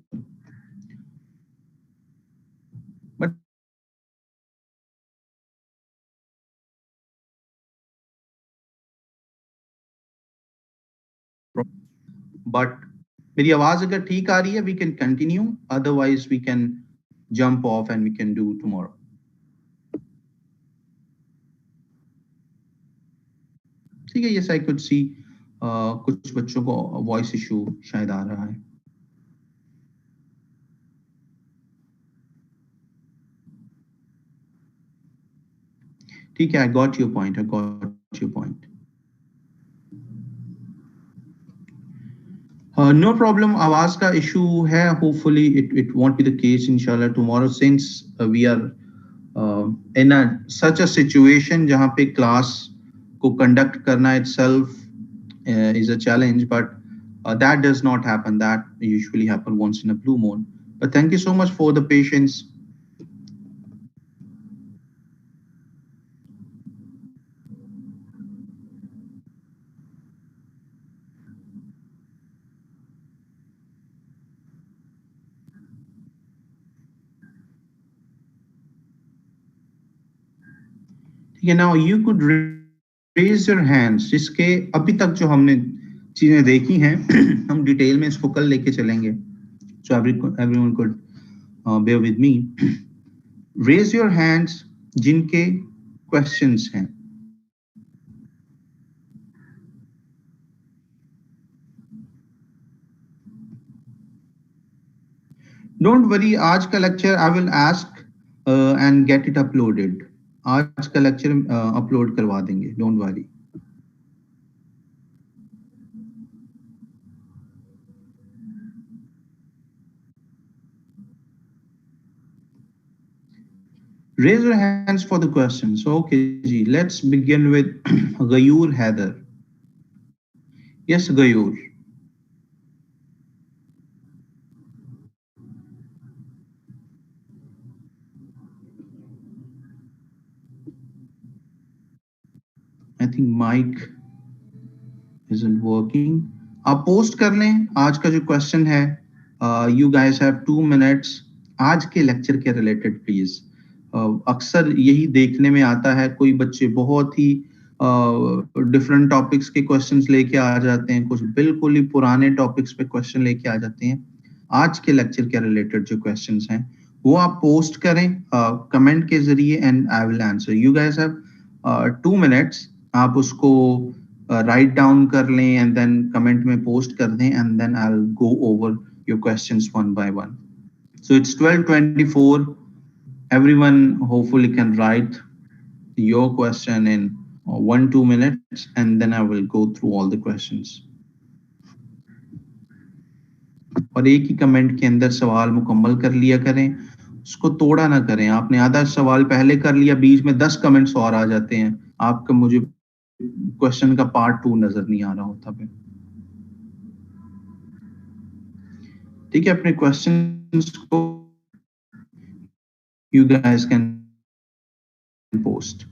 Speaker 1: But मेरी आवाज अगर ठीक आ रही है, we can continue, otherwise we can jump off and we can do tomorrow. ठीक है, yes I could see कुछ बच्चों को वॉइस इशू शायद आ रहा है। ठीक है, I got your point, I got your point. No problem, आवाज का इशू है, hopefully it won't be the case inshallah tomorrow, since we are in such a situation जहाँ पे क्लास को कंडक्ट करना itself is a challenge, but that does not happen. That usually happen once in a blue moon. But thank you so much for the patience. Now you could raise your hands. जिसके अभी तक जो हमने चीजें देखी हैं हम detail में इसको कल लेके चलेंगे। So everyone could bear with me. Raise your hands जिनके questions हैं। Don't worry, आज का lecture I will ask and get it uploaded. आज का लेक्चर अपलोड करवा देंगे, don't worry. Raise your hands for the questions. Okay, जी, let's begin with Gayur Haider. Yes, Gayur. I think mic isn't working. आप post कर लें आज का जो क्वेश्चन है। You guys have 2 minutes आज के लेक्चर के रिलेटेड प्लीज। अक्सर यही देखने में आता है, कोई बच्चे बहुत ही डिफरेंट टॉपिक्स के क्वेश्चंस लेके आ जाते हैं, कुछ बिल्कुल ही पुराने टॉपिक्स पे क्वेश्चन लेके आ जाते हैं। आज के लेक्चर के रिलेटेड जो क्वेश्चंस हैं वो आप पोस्ट करें कमेंट के जरिए and I will answer. You guys have 2 minutes, आप उसको राइट डाउन कर लें एंड देन कमेंट में पोस्ट कर दें and then I will go over your questions one by one. So it's 12:24, everyone hopefully can write your question in 1-2 minutes and then I will go through all the questions. और एक ही comment के अंदर सवाल मुकम्मल कर लिया करें, उसको तोड़ा ना करें। आपने आधा सवाल पहले कर लिया, बीच में 10 कमेंट्स और आ जाते हैं, आपका मुझे क्वेश्चन का पार्ट 2 नजर नहीं आ रहा होता फिर। ठीक है, अपने क्वेश्चंस को you guys can post.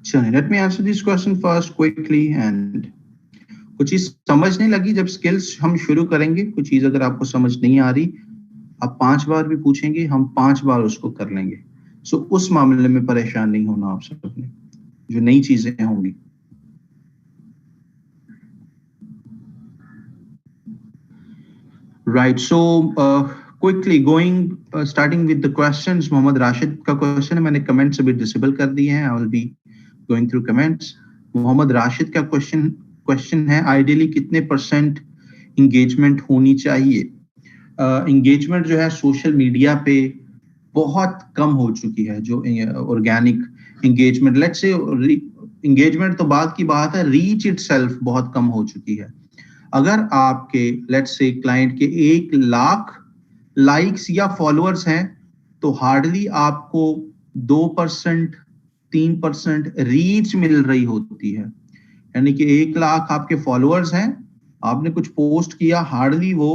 Speaker 1: चलिए, let me answer this question first quickly and कुछ चीज समझ नहीं लगी, जब स्किल्स हम शुरू करेंगे, कुछ चीज अगर आपको समझ नहीं आ रही, आप 5 बार भी पूछेंगे, हम 5 बार उसको कर लेंगे। सो उस मामले में परेशान नहीं होना आप सबने, जो नई चीजें होंगी। Right, so quickly going starting with the questions. Mohammad Rashid का क्वेश्चन है, मैंने कमेंट्स अभी डिसेबल कर दिए हैं, I will be going through comments. Mohammad Rashid का क्वेश्चन है, आइडियली कितने % इंगेजमेंट होनी चाहिए? इंगेजमेंट जो है सोशल मीडिया पे बहुत कम हो चुकी है, जो organic engagement, let's say engagement तो बात की बात है, रीच इटसेल्फ बहुत कम हो चुकी है। अगर आपके लेट्स से क्लाइंट के 1 लाख लाइक्स या फॉलोअर्स हैं तो हार्डली आपको 2% 3% रीच मिल रही होती है। यानी कि 1 लाख आपके फॉलोअर्स हैं, आपने कुछ पोस्ट किया, हार्डली वो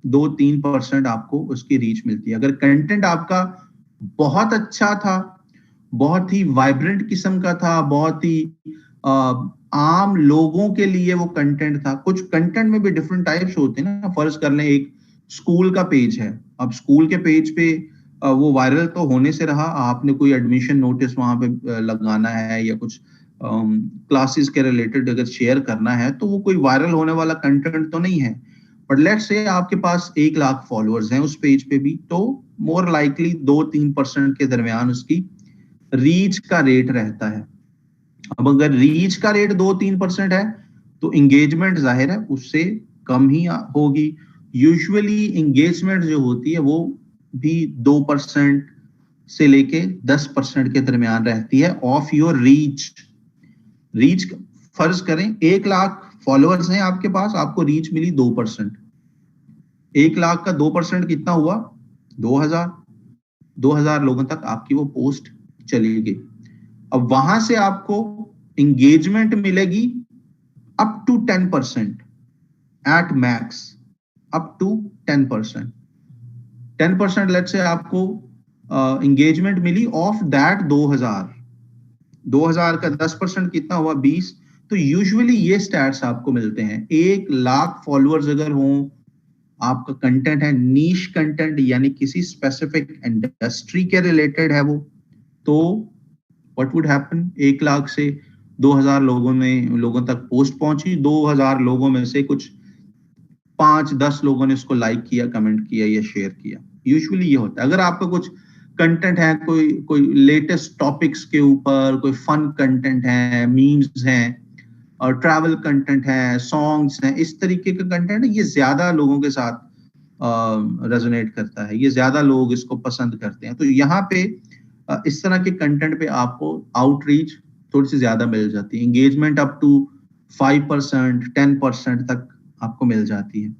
Speaker 1: 2-3% आपको उसकी रीच मिलती है। अगर कंटेंट आपका बहुत अच्छा था, बहुत ही वाइब्रेंट किस्म का था, बहुत ही आम लोगों के लिए वो कंटेंट था, कुछ कंटेंट में भी डिफरेंट टाइप्स होते हैं ना। फर्ज कर लें एक स्कूल का पेज है, अब स्कूल के पेज पे वो वायरल तो होने से रहा, आपने कोई एडमिशन नोटिस वहां पे लगाना है या कुछ क्लासेस के रिलेटेड अगर शेयर करना है, तो वो कोई वायरल होने वाला कंटेंट तो नहीं है। बट लेट्स से आपके पास 1 लाख फॉलोअर्स हैं उस पेज पे भी, तो मोर लाइकली 2-3% के दरमियान उसकी रीच का रेट रहता है। अब अगर रीच का रेट 2-3% है तो एंगेजमेंट जाहिर है उससे कम ही होगी। यूजुअली एंगेजमेंट जो होती है वो भी 2% से लेके 10% के दरमियान रहती है ऑफ योर रीच। रीच फर्ज करें 1 लाख फॉलोअर्स हैं आपके पास, आपको रीच मिली 2%। 1 लाख का 2% कितना हुआ? 2000 लोगों तक आपकी वो पोस्ट चली गई। अब वहां से आपको एंगेजमेंट मिलेगी up to 10% at max, up to 10%। 10% let's say आपको एंगेजमेंट मिली ऑफ दैट 2000 का 10% कितना हुआ? 20। तो यूजुअली ये स्टैट्स आपको मिलते हैं। 1 लाख फॉलोअर्स अगर हों, आपका कंटेंट है नीश कंटेंट, यानी किसी स्पेसिफिक इंडस्ट्री के रिलेटेड है वो, तो व्हाट वुड हैपन? 1 लाख से 2000 लोगों तक पोस्ट पहुंची, 2000 लोगों में से कुछ 5-10 लोगों ने उसको लाइक किया, कमेंट किया या शेयर किया। यूजुअली ये होता है। अगर आपका कुछ कंटेंट है, कोई लेटेस्ट टॉपिक्स के ऊपर, कोई फन कंटेंट है, मीम्स हैं, और ट्रैवल कंटेंट है, सॉन्ग्स हैं, इस तरीके का कंटेंट है, ये ज्यादा लोगों के साथ रेजोनेट करता है, ये ज्यादा लोग इसको पसंद करते हैं। तो यहाँ पे इस तरह के कंटेंट पे आपको आउटरीच थोड़ी सी ज्यादा मिल जाती है, एंगेजमेंट अप टू 5%, 10% तक आपको मिल जाती है।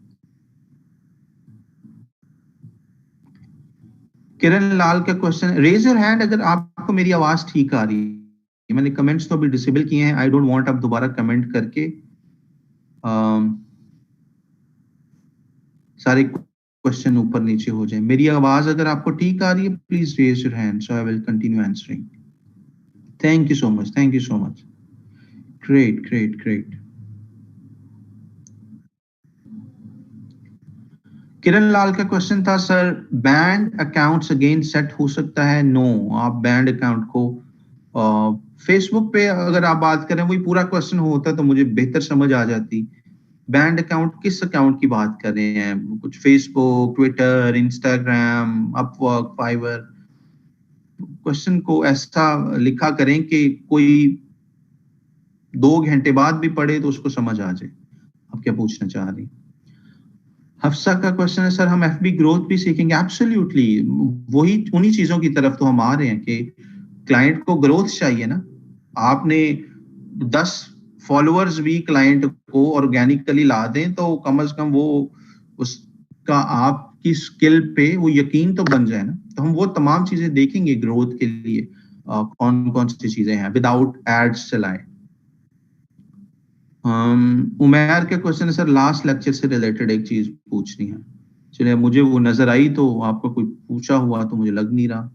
Speaker 1: किरण लाल का क्वेश्चन, रेज योर हैंड अगर आपको मेरी आवाज ठीक आ रही है। मैंने कमेंट्स तो अभी डिसेबल किए हैं, आई डोंट वांट आप दोबारा कमेंट करके सारे क्वेश्चन ऊपर नीचे हो जाए। मेरी आवाज अगर आपको ठीक आ रही है, please raise your hand so I will continue answering. Thank you so much, thank you so much. Great great great. Kiran Lal का क्वेश्चन था, sir banned accounts again set हो सकता है? नो, आप बैंड अकाउंट को फेसबुक पे अगर आप बात करें, वही पूरा क्वेश्चन होता तो मुझे बेहतर समझ आ जाती। बैंड अकाउंट किस अकाउंट की बात कर रहे हैं? कुछ Facebook, Twitter, Instagram, Upwork, Fiverr? Question को ऐसा लिखा करें कि कोई 2 घंटे बाद भी पढ़े तो उसको समझ आ जाए आप क्या पूछना चाह रही हैं। हफ्सा का क्वेश्चन है, सर हम एफबी ग्रोथ भी सीखेंगे? एब्सोल्युटली, वही उन्हीं चीजों की तरफ तो हम आ रहे हैं कि क्लाइंट को ग्रोथ चाहिए ना। आपने 10 फॉलोअर्स भी क्लाइंट को ऑर्गेनिकली ला दें तो कम से कम वो उसका आपकी स्किल पे वो यकीन तो बन जाए ना। तो हम वो तमाम चीजें देखेंगे ग्रोथ के लिए, कौन कौन सी चीजें हैं, विदाउट एड्स चलाएं। उमैर के क्वेश्चन है, सर लास्ट लेक्चर से रिलेटेड एक चीज पूछनी है। चलिए, मुझे वो नजर आई तो आपको कोई पूछा हुआ तो मुझे लग नहीं रहा।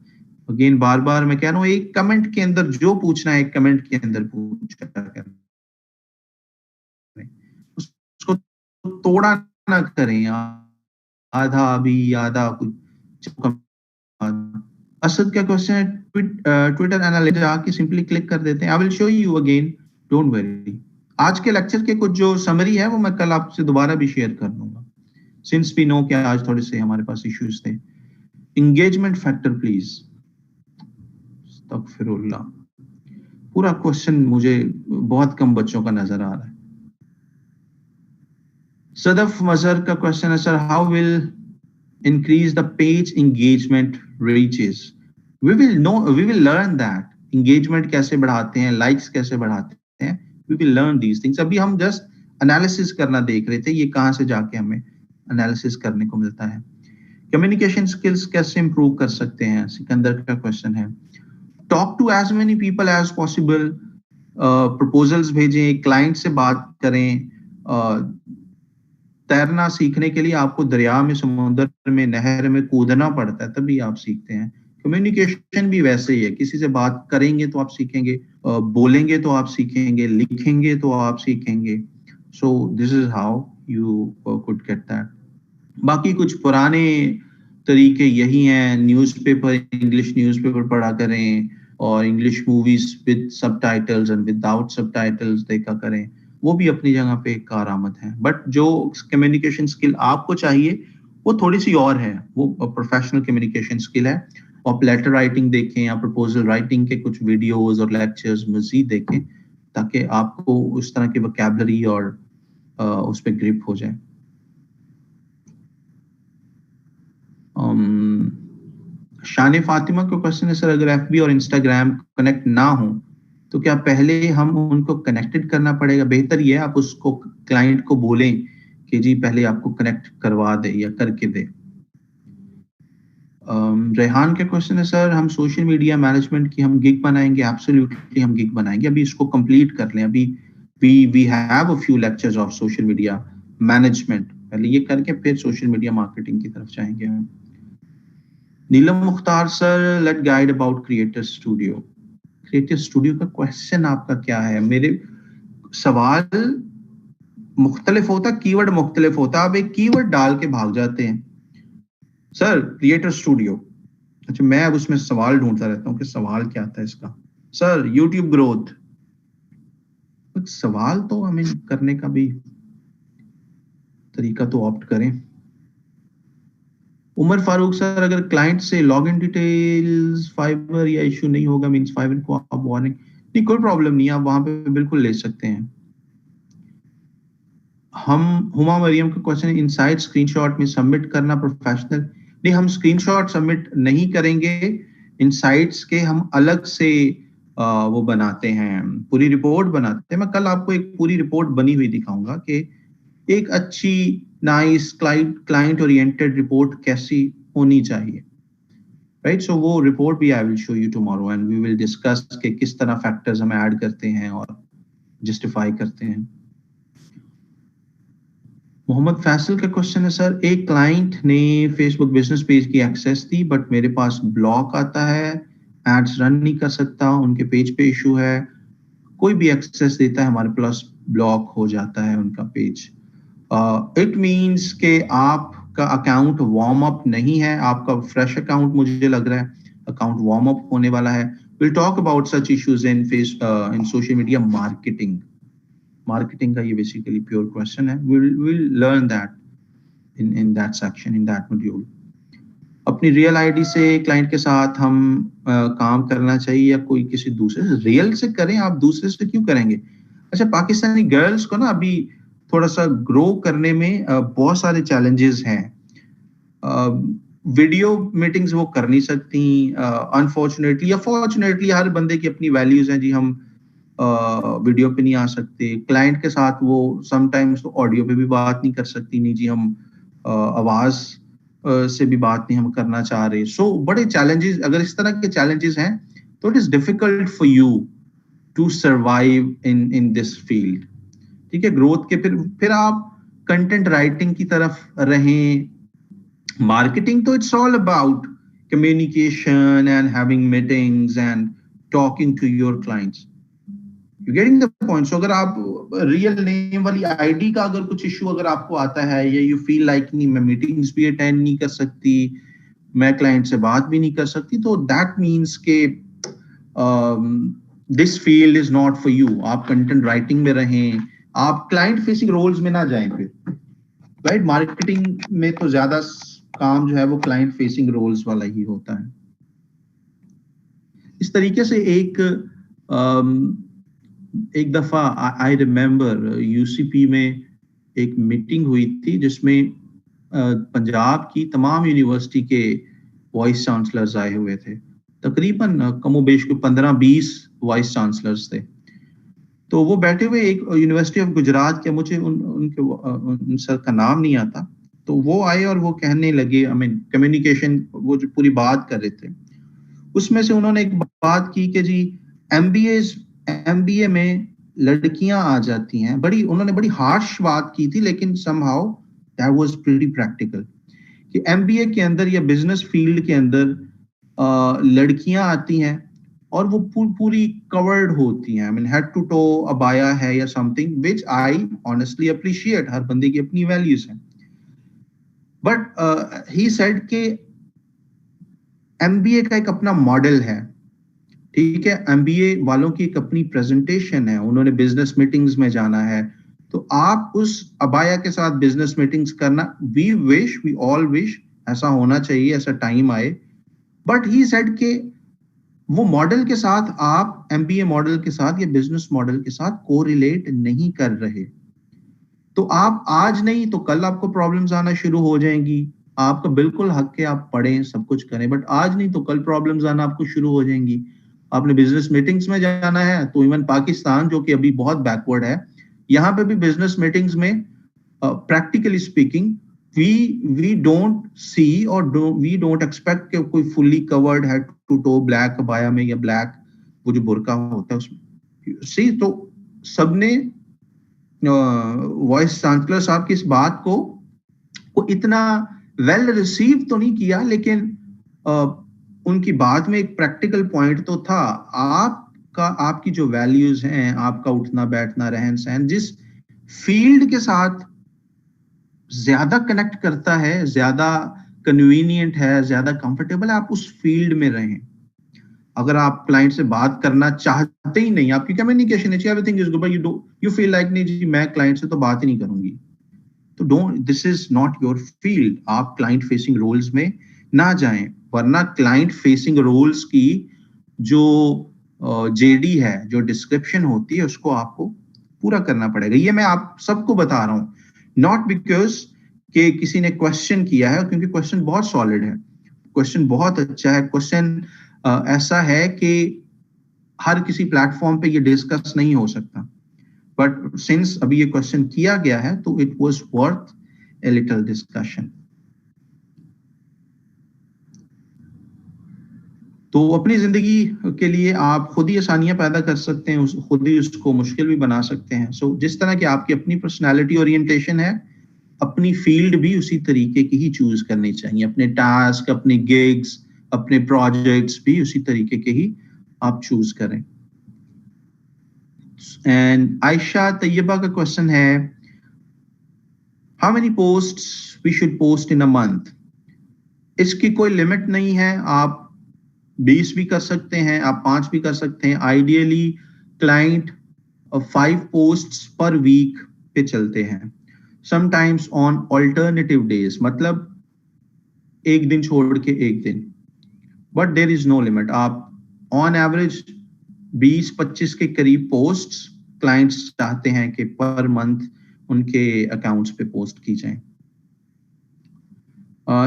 Speaker 1: अगेन बार बार मैं कह रहा हूँ, एक कमेंट के अंदर जो पूछना है एक कमेंट के अंदर पूछा करें, उसको तोड़ा ना करें, आधा अभी आधा कुछ। असद का क्वेश्चन है, ट्विटर एनालिटिक्स आके सिंपली क्लिक कर देते हैं। I will show you again, don't worry. आज के लेक्चर के कुछ जो समरी है वो मैं कल आपसे दोबारा भी शेयर कर दूंगा, सिंस वी नो कि आज थोड़े से हमारे पास इश्यूज थे। Engagement factor please. अस्तगफिरुल्लाह, पूरा क्वेश्चन मुझे बहुत कम बच्चों का नजर आ रहा है। सदफ मजहर का क्वेश्चन है, sir how will increase the page engagement reaches? We will learn that engagement कैसे बढ़ाते हैं, likes कैसे बढ़ाते हैं, we will learn these things. अभी हम just analysis करना देख रहे थे, ये कहाँ से जाके हमें analysis करने को मिलता है। Communication skills कैसे improve कर सकते हैं, सिकंदर का क्वेश्चन है। Talk to as many people as possible, proposals भेजें, client से बात करें। तैरना सीखने के लिए आपको दरिया में, समुद्र में, नहर में कूदना पड़ता है, तभी आप सीखते हैं। कम्युनिकेशन भी वैसे ही है, किसी से बात करेंगे तो आप सीखेंगे, बोलेंगे तो आप सीखेंगे, लिखेंगे तो आप सीखेंगे। सो this is how you could get that. बाकी कुछ पुराने तरीके यही हैं, न्यूज़पेपर, इंग्लिश न्यूज़पेपर पढ़ा करें और English movies with subtitles and without subtitles देखा करें, वो भी अपनी जगह पे कारआमद है। बट जो कम्युनिकेशन स्किल आपको चाहिए वो थोड़ी सी और है, वो प्रोफेशनल कम्युनिकेशन स्किल है। आप लेटर राइटिंग देखें या प्रपोजल राइटिंग के कुछ वीडियोस और लेक्चर्स मजीद देखें ताकि आपको उस तरह की वोकैबुलरी और उस पर ग्रिप हो जाए। शान फातिमा का क्वेश्चन है, सर अगर एफबी और इंस्टाग्राम कनेक्ट ना हो तो क्या पहले हम उनको कनेक्टेड करना पड़ेगा? बेहतर ये है आप उसको क्लाइंट को बोलें कि जी पहले आपको कनेक्ट करवा दे या करके दे। रेहान के क्वेश्चन है, सर हम सोशल मीडिया मैनेजमेंट की हम गिग बनाएंगे? एब्सोल्युटली हम गिग बनाएंगे, अभी इसको कंप्लीट कर लें। अभी we have a few lectures of social media management, पहले ये करके फिर सोशल मीडिया मार्केटिंग की तरफ जाएंगे। Neelam Mukhtar, sir let guide about creator studio. Creative studio का क्वेश्चन आपका क्या है? मेरे सवाल मुख्तलिफ होता, कीवर्ड मुख्तलिफ होता, आप एक कीवर्ड डाल के भाग जाते हैं सर क्रिएटर स्टूडियो। अच्छा, मैं अब उसमें सवाल ढूंढता रहता हूँ कि सवाल क्या था इसका। सर यूट्यूब ग्रोथ, सवाल तो हमें करने का भी तरीका तो ऑप्ट करें। उमर फारूक, सर अगर क्लाइंट से लॉगिन डिटेल्स फाइवर या इशू नहीं होगा, मींस फाइवर को आप वार्निंग नहीं, कोई प्रॉब्लम नहीं, आप वहां पे बिल्कुल ले सकते हैं। हम हुमा मरियम का क्वेश्चन इनसाइड स्क्रीनशॉट में सबमिट करना प्रोफेशनल, नहीं हम स्क्रीनशॉट सबमिट नहीं करेंगे, इनसाइट्स के हम अलग से वो बनाते हैं, पूरी रिपोर्ट बनाते हैं। मैं कल आपको एक पूरी रिपोर्ट बनी हुई दिखाऊंगा कि एक अच्छी नाइस क्लाइंट ओरिएंटेड रिपोर्ट कैसी होनी चाहिए, राइट। सो वो रिपोर्ट भी I will show you tomorrow and we will discuss कि किस तरह फैक्टर्स हम ऐड करते हैं और जस्टिफाई करते हैं। मोहम्मद फैसल का क्वेश्चन है सर, एक क्लाइंट ने फेसबुक बिजनेस पेज की एक्सेस दी बट मेरे पास ब्लॉक आता है, एड्स रन नहीं कर सकता, उनके पेज पे इशू है, कोई भी एक्सेस देता है हमारे प्लस ब्लॉक हो जाता है उनका पेज। इट मीन्स के आपका अकाउंट वार्म अप नहीं है, आपका फ्रेश अकाउंट मुझे लग रहा है, अकाउंट वार्म अप होने वाला है। Will talk about such issues in social media marketing का ये बेसिकली प्योर क्वेश्चन है। we'll learn that in that section, in that module। अपनी रियल आईडी से क्लाइंट के साथ हम काम करना चाहिए या कोई किसी दूसरे से? रियल से करें, आप दूसरे से क्यों करेंगे? अच्छा, पाकिस्तानी गर्ल्स को ना अभी थोड़ा सा ग्रो करने में बहुत सारे चैलेंजेस हैं। वीडियो मीटिंग्स वो कर नहीं सकती अनफॉर्चुनेटली या फॉर्चुनेटली, हर बंदे की अपनी वैल्यूज हैं जी। हम वीडियो पे नहीं आ सकते, क्लाइंट के साथ वो समटाइम्स तो ऑडियो पे भी बात नहीं कर सकती, नहीं जी हम आवाज से भी बात नहीं हम करना चाह रहे। सो बड़े चैलेंजेस, अगर इस तरह के चैलेंजेस हैं तो it is difficult for you to survive in this field, ठीक है। ग्रोथ के फिर आप कंटेंट राइटिंग की तरफ रहें। मार्केटिंग तो it's all about communication and having meetings and talking to your clients, you getting the point. So अगर आप रियल नेम वाली आईडी का अगर कुछ इशू अगर आपको आता है या यू फील लाइक नहीं मैं मीटिंग्स भी अटेंड नहीं कर सकती, मैं क्लाइंट से बात भी नहीं कर सकती, तो दैट मीन्स के this field is not for you. आप कंटेंट राइटिंग में रहें, आप क्लाइंट फेसिंग रोल्स में ना जाएं फिर, राइट। मार्केटिंग में तो ज्यादा काम जो है वो क्लाइंट फेसिंग रोल्स वाला ही होता है। इस तरीके से एक दफा आई रिमेम्बर यूसीपी में एक मीटिंग हुई थी जिसमें पंजाब की तमाम यूनिवर्सिटी के वाइस चांसलर्स आए हुए थे, तकरीबन कमोबेश को 15-20 वाइस चांसलर्स थे। तो वो बैठे हुए एक यूनिवर्सिटी ऑफ गुजरात के, मुझे उन सर का नाम नहीं आता, तो वो आए और वो कहने लगे, आई मीन कम्युनिकेशन वो जो पूरी बात कर रहे थे उसमें से उन्होंने एक बात की कि जी एमबीए में लड़कियां आ जाती हैं। उन्होंने बड़ी हार्श बात की थी, लेकिन somehow that was pretty practical कि एमबीए के अंदर या बिजनेस फील्ड के अंदर लड़कियां आती हैं और वो पूरी कवर्ड होती हैं, I mean head to toe अबाया है या something, which I honestly appreciate. हर बंदे की अपनी वैल्यूज हैं, बट ही सेड के एमबीए का एक अपना मॉडल है, ठीक है। एमबीए वालों की एक अपनी प्रेजेंटेशन है, उन्होंने बिजनेस मीटिंग्स में जाना है, तो आप उस अबाया के साथ बिजनेस मीटिंग्स करना, वी ऑल विश ऐसा होना चाहिए, ऐसा टाइम आए। बट ही सेड के वो मॉडल के साथ आप एमबीए मॉडल के साथ या बिजनेस मॉडल के साथ कोरिलेट नहीं कर रहे, तो आप आज नहीं तो कल आपको प्रॉब्लम्स आना शुरू हो जाएंगी। आपका बिल्कुल हक है, आप पढ़ें सब कुछ करें, बट आज नहीं तो कल प्रॉब्लम्स आना आपको शुरू हो जाएंगी। आपने बिजनेस मीटिंग्स में जाना है, तो इवन पाकिस्तान जो कि अभी बहुत बैकवर्ड है, यहाँ पे भी बिजनेस मीटिंग्स में practically speaking we don't see or we don't expect कि कोई fully covered head to toe black abaya में या black वो जो बुर्का होता है उसमें see, तो सबने वॉइस चांसलर साहब की इस बात को इतना वेल रिसीव तो नहीं किया, लेकिन उनकी बात में एक प्रैक्टिकल पॉइंट तो था। आपकी जो वैल्यूज हैं, आपका उठना बैठना रहन सहन जिस फील्ड के साथ ज्यादा कनेक्ट करता है, ज्यादा कन्वीनियंट है, ज्यादा कंफर्टेबल है, आप उस फील्ड में रहें। अगर आप क्लाइंट से बात करना चाहते ही नहीं, आपकी कम्युनिकेशन अच्छी, everything is good, but you feel like नहीं जी मैं क्लाइंट से तो बात ही नहीं करूंगी, तो don't, this is not your field. आप क्लाइंट फेसिंग रोल्स में ना जाएं, वरना क्लाइंट फेसिंग रोल्स की जो जेडी है, जो डिस्क्रिप्शन होती है, उसको आपको पूरा करना पड़ेगा। ये मैं आप सबको बता रहा हूँ, नॉट बिकॉज कि किसी ने क्वेश्चन किया है, क्योंकि क्वेश्चन बहुत सॉलिड है, क्वेश्चन बहुत अच्छा है, क्वेश्चन ऐसा है कि हर किसी प्लेटफॉर्म पे ये डिस्कस नहीं हो सकता, बट सिंस अभी ये क्वेश्चन किया गया है तो it was worth a little discussion. तो अपनी जिंदगी के लिए आप खुद ही आसानियां पैदा कर सकते हैं, खुद ही उसको मुश्किल भी बना सकते हैं। सो जिस तरह की आपकी अपनी पर्सनालिटी ओरिएंटेशन है, अपनी फील्ड भी उसी तरीके की ही चूज करनी चाहिए, अपने टास्क, अपने गिग्स, अपने प्रोजेक्ट्स भी उसी तरीके के ही आप चूज करें। एंड आयशा तैयबा का क्वेश्चन है, how many posts we should post in a month? इसकी कोई लिमिट नहीं है, आप 20 भी कर सकते हैं, आप 5 भी कर सकते हैं। Ideally client 5 posts per week पे चलते हैं, समटाइम्स ऑन ऑल्टरनेटिव डेज, मतलब एक दिन छोड़ के एक दिन, but there is no limit. आप ऑन एवरेज 20-25 के करीब पोस्ट्स क्लाइंट्स चाहते हैं कि पर मंथ उनके अकाउंट्स पे पोस्ट की जाए।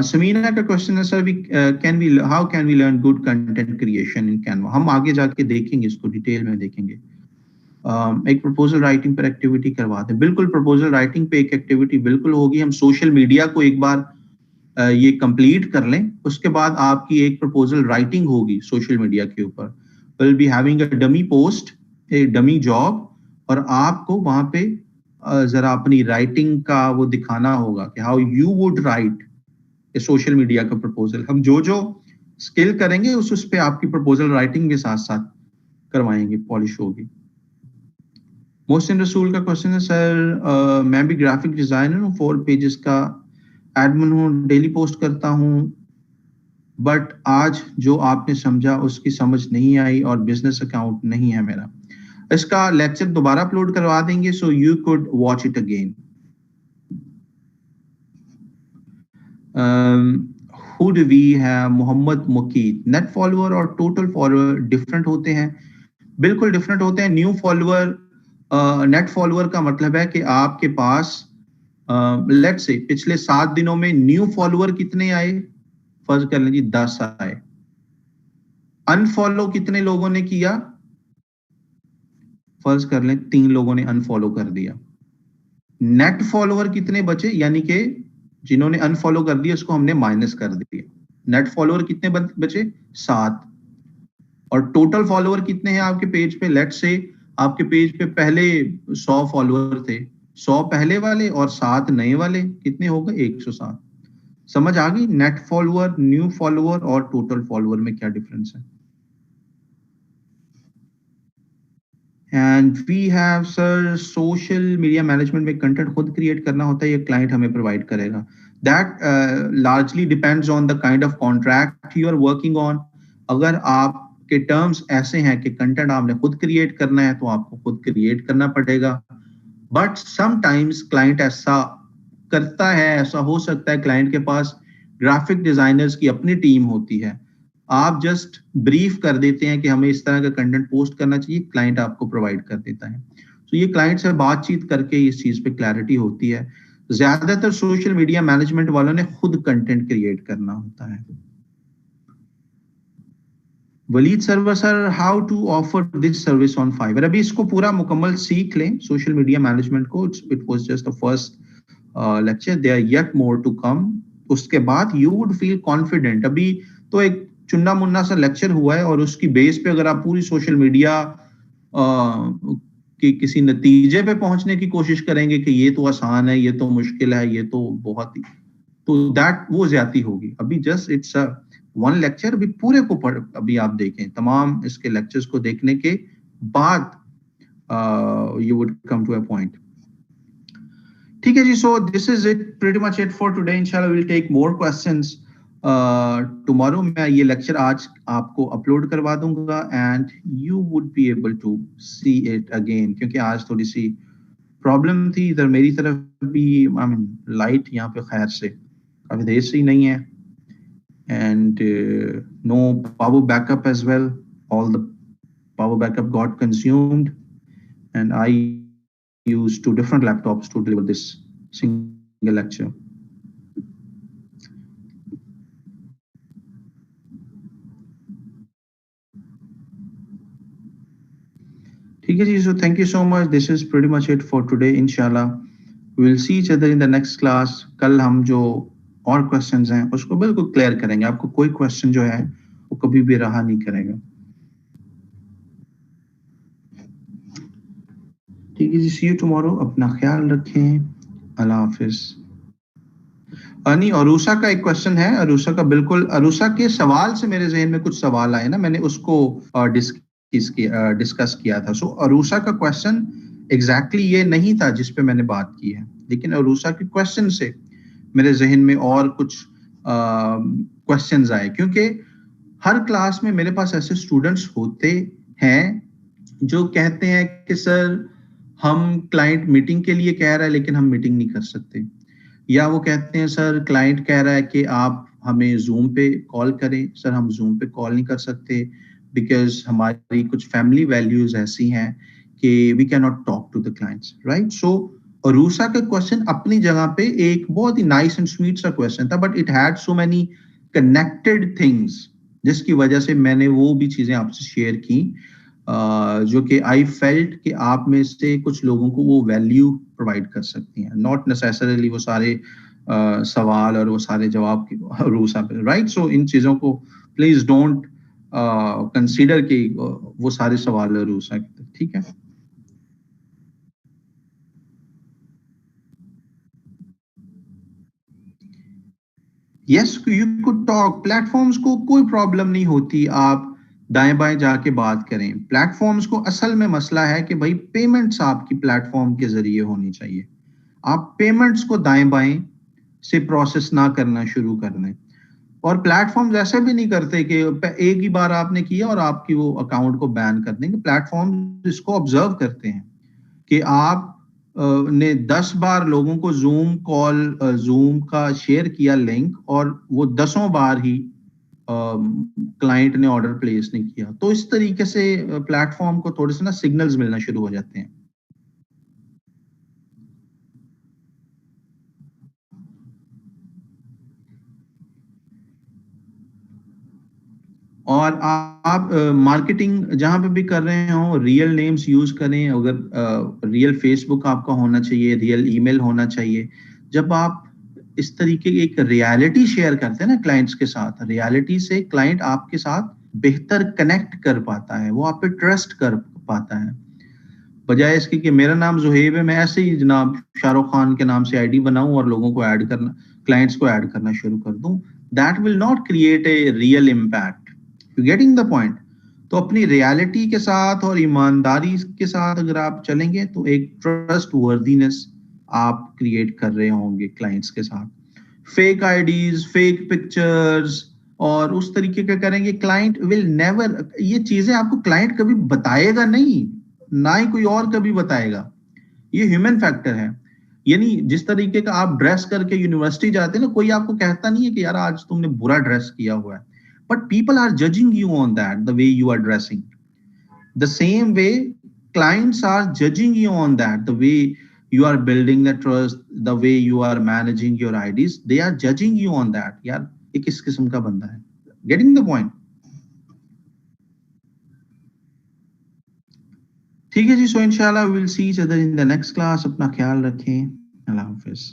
Speaker 1: समीना का क्वेश्चन है, sir how can we learn good content creation in Canva? हम आगे जाके देखेंगे, इसको डिटेल में देखेंगे। एक प्रपोजल राइटिंग पर एक्टिविटी करवाते हैं। बिल्कुल, प्रपोजल राइटिंग पे एक एक्टिविटी बिल्कुल होगी। हम सोशल मीडिया को एक बार ये कंप्लीट कर लें, उसके बाद आपकी एक प्रपोजल राइटिंग होगी सोशल मीडिया के ऊपर। Will be having a dummy post, A dummy job, और आपको वहां पे जरा अपनी राइटिंग का वो दिखाना होगा कि how you would write A social media का प्रपोजल। हम जो जो स्किल करेंगे उस पे आपकी प्रपोजल राइटिंग के साथ साथ करवाएंगे, पॉलिश होगी। मोहसिन रसूल का क्वेश्चन है, सर मैं भी ग्राफिक डिजाइनर हूँ, 4 पेजेस का एडमिन हूँ, डेली पोस्ट करता हूँ, बट आज जो आपने समझा उसकी समझ नहीं आई और बिजनेस अकाउंट नहीं है मेरा। इसका लेक्चर दोबारा अपलोड करवा देंगे, so you could watch it again. Who do we have? Mohammad Muqeed, net follower और टोटल फॉलोअर डिफरेंट होते हैं? बिल्कुल डिफरेंट होते हैं। न्यू फॉलोअर, नेट फॉलोअर का मतलब है कि आपके पास लेट्स से पिछले 7 दिनों में न्यू फॉलोअर कितने आए, फर्ज कर लीजिए 10 आए। अनफॉलो कितने लोगों ने किया, फर्ज कर लें 3 लोगों ने अनफॉलो कर दिया। नेट फॉलोअर कितने बचे, यानी कि जिन्होंने अनफॉलो कर दिया उसको हमने माइनस कर दिया। नेट फॉलोअर कितने बचे, 7। और टोटल फॉलोअर कितने हैं आपके पेज पे? लेट्स से आपके पेज पे पहले 100 फॉलोअर थे, 100 पहले वाले और 7 नए वाले, कितने हो गए? 107। समझ आ गई नेट फॉलोअर, न्यू फॉलोअर और टोटल फॉलोअर में क्या डिफरेंस है? And we have sir, social media management में कंटेंट खुद क्रिएट करना होता है या क्लाइंट हमें प्रोवाइड करेगा? That largely depends on the kind of contract you are working on. अगर आपके टर्म्स ऐसे हैं कि कंटेंट आपने खुद क्रिएट करना है तो आपको खुद क्रिएट करना पड़ेगा, बट समटाइम्स क्लाइंट ऐसा करता है, ऐसा हो सकता है क्लाइंट के पास ग्राफिक डिजाइनर्स की अपनी टीम होती है, आप जस्ट ब्रीफ कर देते हैं कि हमें इस तरह का कंटेंट पोस्ट करना चाहिए, क्लाइंट आपको प्रोवाइड कर देता है। तो ये क्लाइंट से बातचीत करके इस चीज पे क्लैरिटी होती है। ज्यादातर सोशल मीडिया मैनेजमेंट वालों ने खुद कंटेंट क्रिएट करना होता है। Waleed Sarwar, sir how to offer this service on Fiverr? अभी इसको पूरा मुकम्मल सीख लें सोशल मीडिया मैनेजमेंट को। It was just the first lecture, there are yet more to come. उसके बाद यू वुड फील कॉन्फिडेंट। अभी तो एक चुन्ना मुन्ना सा लेक्चर हुआ है और उसकी बेस पे अगर आप पूरी सोशल मीडिया कि किसी नतीजे पे पहुंचने की कोशिश करेंगे कि ये तो आसान है, ये तो मुश्किल है, ये तो बहुत ही, तो दैट वो ज्यादती होगी। अभी just it's a one lecture, अभी पूरे को पढ़, अभी आप देखें तमाम इसके लेक्चर्स को देखने के बाद you would come to a point. ठीक है जी, so this is it, pretty much it for today. इंशाल्लाह we will take more questions tomorrow. मैं ये लेक्चर आज आपको अपलोड करवा दूंगा and you would be able to see it again, क्योंकि आज थोड़ी सी प्रॉब्लम थी इधर मेरी तरफ भी। आई मीन लाइट यहाँ पे खैर से काफी देर से ही नहीं है, and no power backup as well, all the power backup got consumed and I used 2 different laptops to deliver this single lecture. ठीक है जी, so thank you so much. This is pretty much it for today. Inshallah, we will see each other in the next class. कल हम जो और questions हैं उसको बिल्कुल clear करेंगे. आपको कोई question जो है वो कभी भी रहा नहीं करेगा. ठीक है जी, see you tomorrow. अपना ख्याल रखें. अल्लाह हाफिज. नहीं, अरूसा का एक क्वेश्चन है. अरूसा का बिल्कुल, अरूसा के सवाल से मेरे जहन में कुछ सवाल आए ना, मैंने उसको डिस्कस किया था. सो अरूसा का क्वेश्चन एग्जैक्टली ये नहीं था जिस पे मैंने बात की है, लेकिन अरूसा के क्वेश्चन से मेरे जहन में और कुछ क्वेश्चंस आए, क्योंकि हर क्लास में मेरे पास ऐसे स्टूडेंट्स होते हैं जो कहते हैं कि सर हम क्लाइंट मीटिंग के लिए कह रहा है लेकिन हम मीटिंग नहीं कर सकते, या वो कहते हैं सर क्लाइंट कह रहा है कि आप हमें जूम पे कॉल करें, सर हम जूम पे कॉल नहीं कर सकते बिकॉज हमारी कुछ फैमिली वैल्यूज ऐसी हैं कि we can not talk to the clients, right. So Aroosa का क्वेश्चन अपनी जगह पे एक बहुत ही नाइस एंड स्वीट सा क्वेश्चन था, but it had so many connected things जिसकी वजह से मैंने वो भी चीजें आपसे शेयर की जो कि आई फेल्ट कि आप में से कुछ लोगों को वो वैल्यू प्रोवाइड कर सकती हैं, नॉट नेसेसरली वो सारे सवाल और वो सारे जवाब की अरूसा पे, राइट. सो इन चीजों को प्लीज डोंट कंसीडर कि वो सारे सवाल अरूसा के, ठीक है. Yes, you could talk. Platforms को कोई प्रॉब्लम नहीं होती, आप दाएं बाएं जाके बात करें. प्लेटफॉर्म्स को असल में मसला है कि भाई पेमेंट्स आपकी प्लेटफॉर्म के जरिए होनी चाहिए. आप पेमेंट्स को दाएं बाएं से प्रोसेस ना करना शुरू कर दें. और प्लेटफॉर्म्स ऐसे भी नहीं करते कि एक ही बार आपने किया और आपकी वो अकाउंट को बैन कर देंगे. प्लेटफॉर्म इसको ऑब्जर्व करते हैं कि आप ने 10 बार लोगों को जूम का शेयर किया लिंक और वो 10 बार ही क्लाइंट ने ऑर्डर प्लेस नहीं किया. तो इस तरीके से प्लेटफॉर्म को थोड़े से ना सिग्नल्स मिलना शुरू हो जाते हैं. और आप मार्केटिंग जहां पे भी कर रहे हो रियल नेम्स यूज करें. अगर रियल फेसबुक आपका होना चाहिए, रियल ईमेल होना चाहिए. जब आप इस तरीके की एक रियलिटी शेयर करते हैं ना क्लाइंट्स के साथ, रियलिटी से क्लाइंट आपके साथ बेहतर कनेक्ट कर पाता है, वो आप पे ट्रस्ट कर पाता है, बजाय इसके कि मेरा नाम जुहेब है, मैं ऐसे ही जनाब शाहरुख खान के नाम से आईडी बनाऊं और लोगों को ऐड करना, क्लाइंट्स को ऐड करना शुरू कर दूं. That will not create a real impact. You getting the point. तो अपनी रियलिटी के साथ और ईमानदारी के साथ अगर आप चलेंगे तो एक ट्रस्ट वर्दीनेस आप क्रिएट कर रहे होंगे क्लाइंट्स के साथ. फेक आईडीज, फेक पिक्चर्स और उस तरीके का करेंगे, क्लाइंट विल नेवर, ये चीजें आपको क्लाइंट कभी बताएगा नहीं, ना ही कोई और कभी बताएगा. ये ह्यूमन फैक्टर है. यानी जिस तरीके का आप ड्रेस करके यूनिवर्सिटी जाते हैं ना, कोई आपको कहता नहीं है कि यार आज तुमने बुरा ड्रेस किया हुआ है, but people are judging you on that, the way you are dressing. The same way clients are judging you on that, the way you are building the trust, the way you are managing your IDs, they are judging you on that. यार ये किस किस्म का बंदा है. Getting the point. ठीक है जी. So inshallah we will see each other in the next class. अपना ख्याल रखें. अल्लाह हाफिज.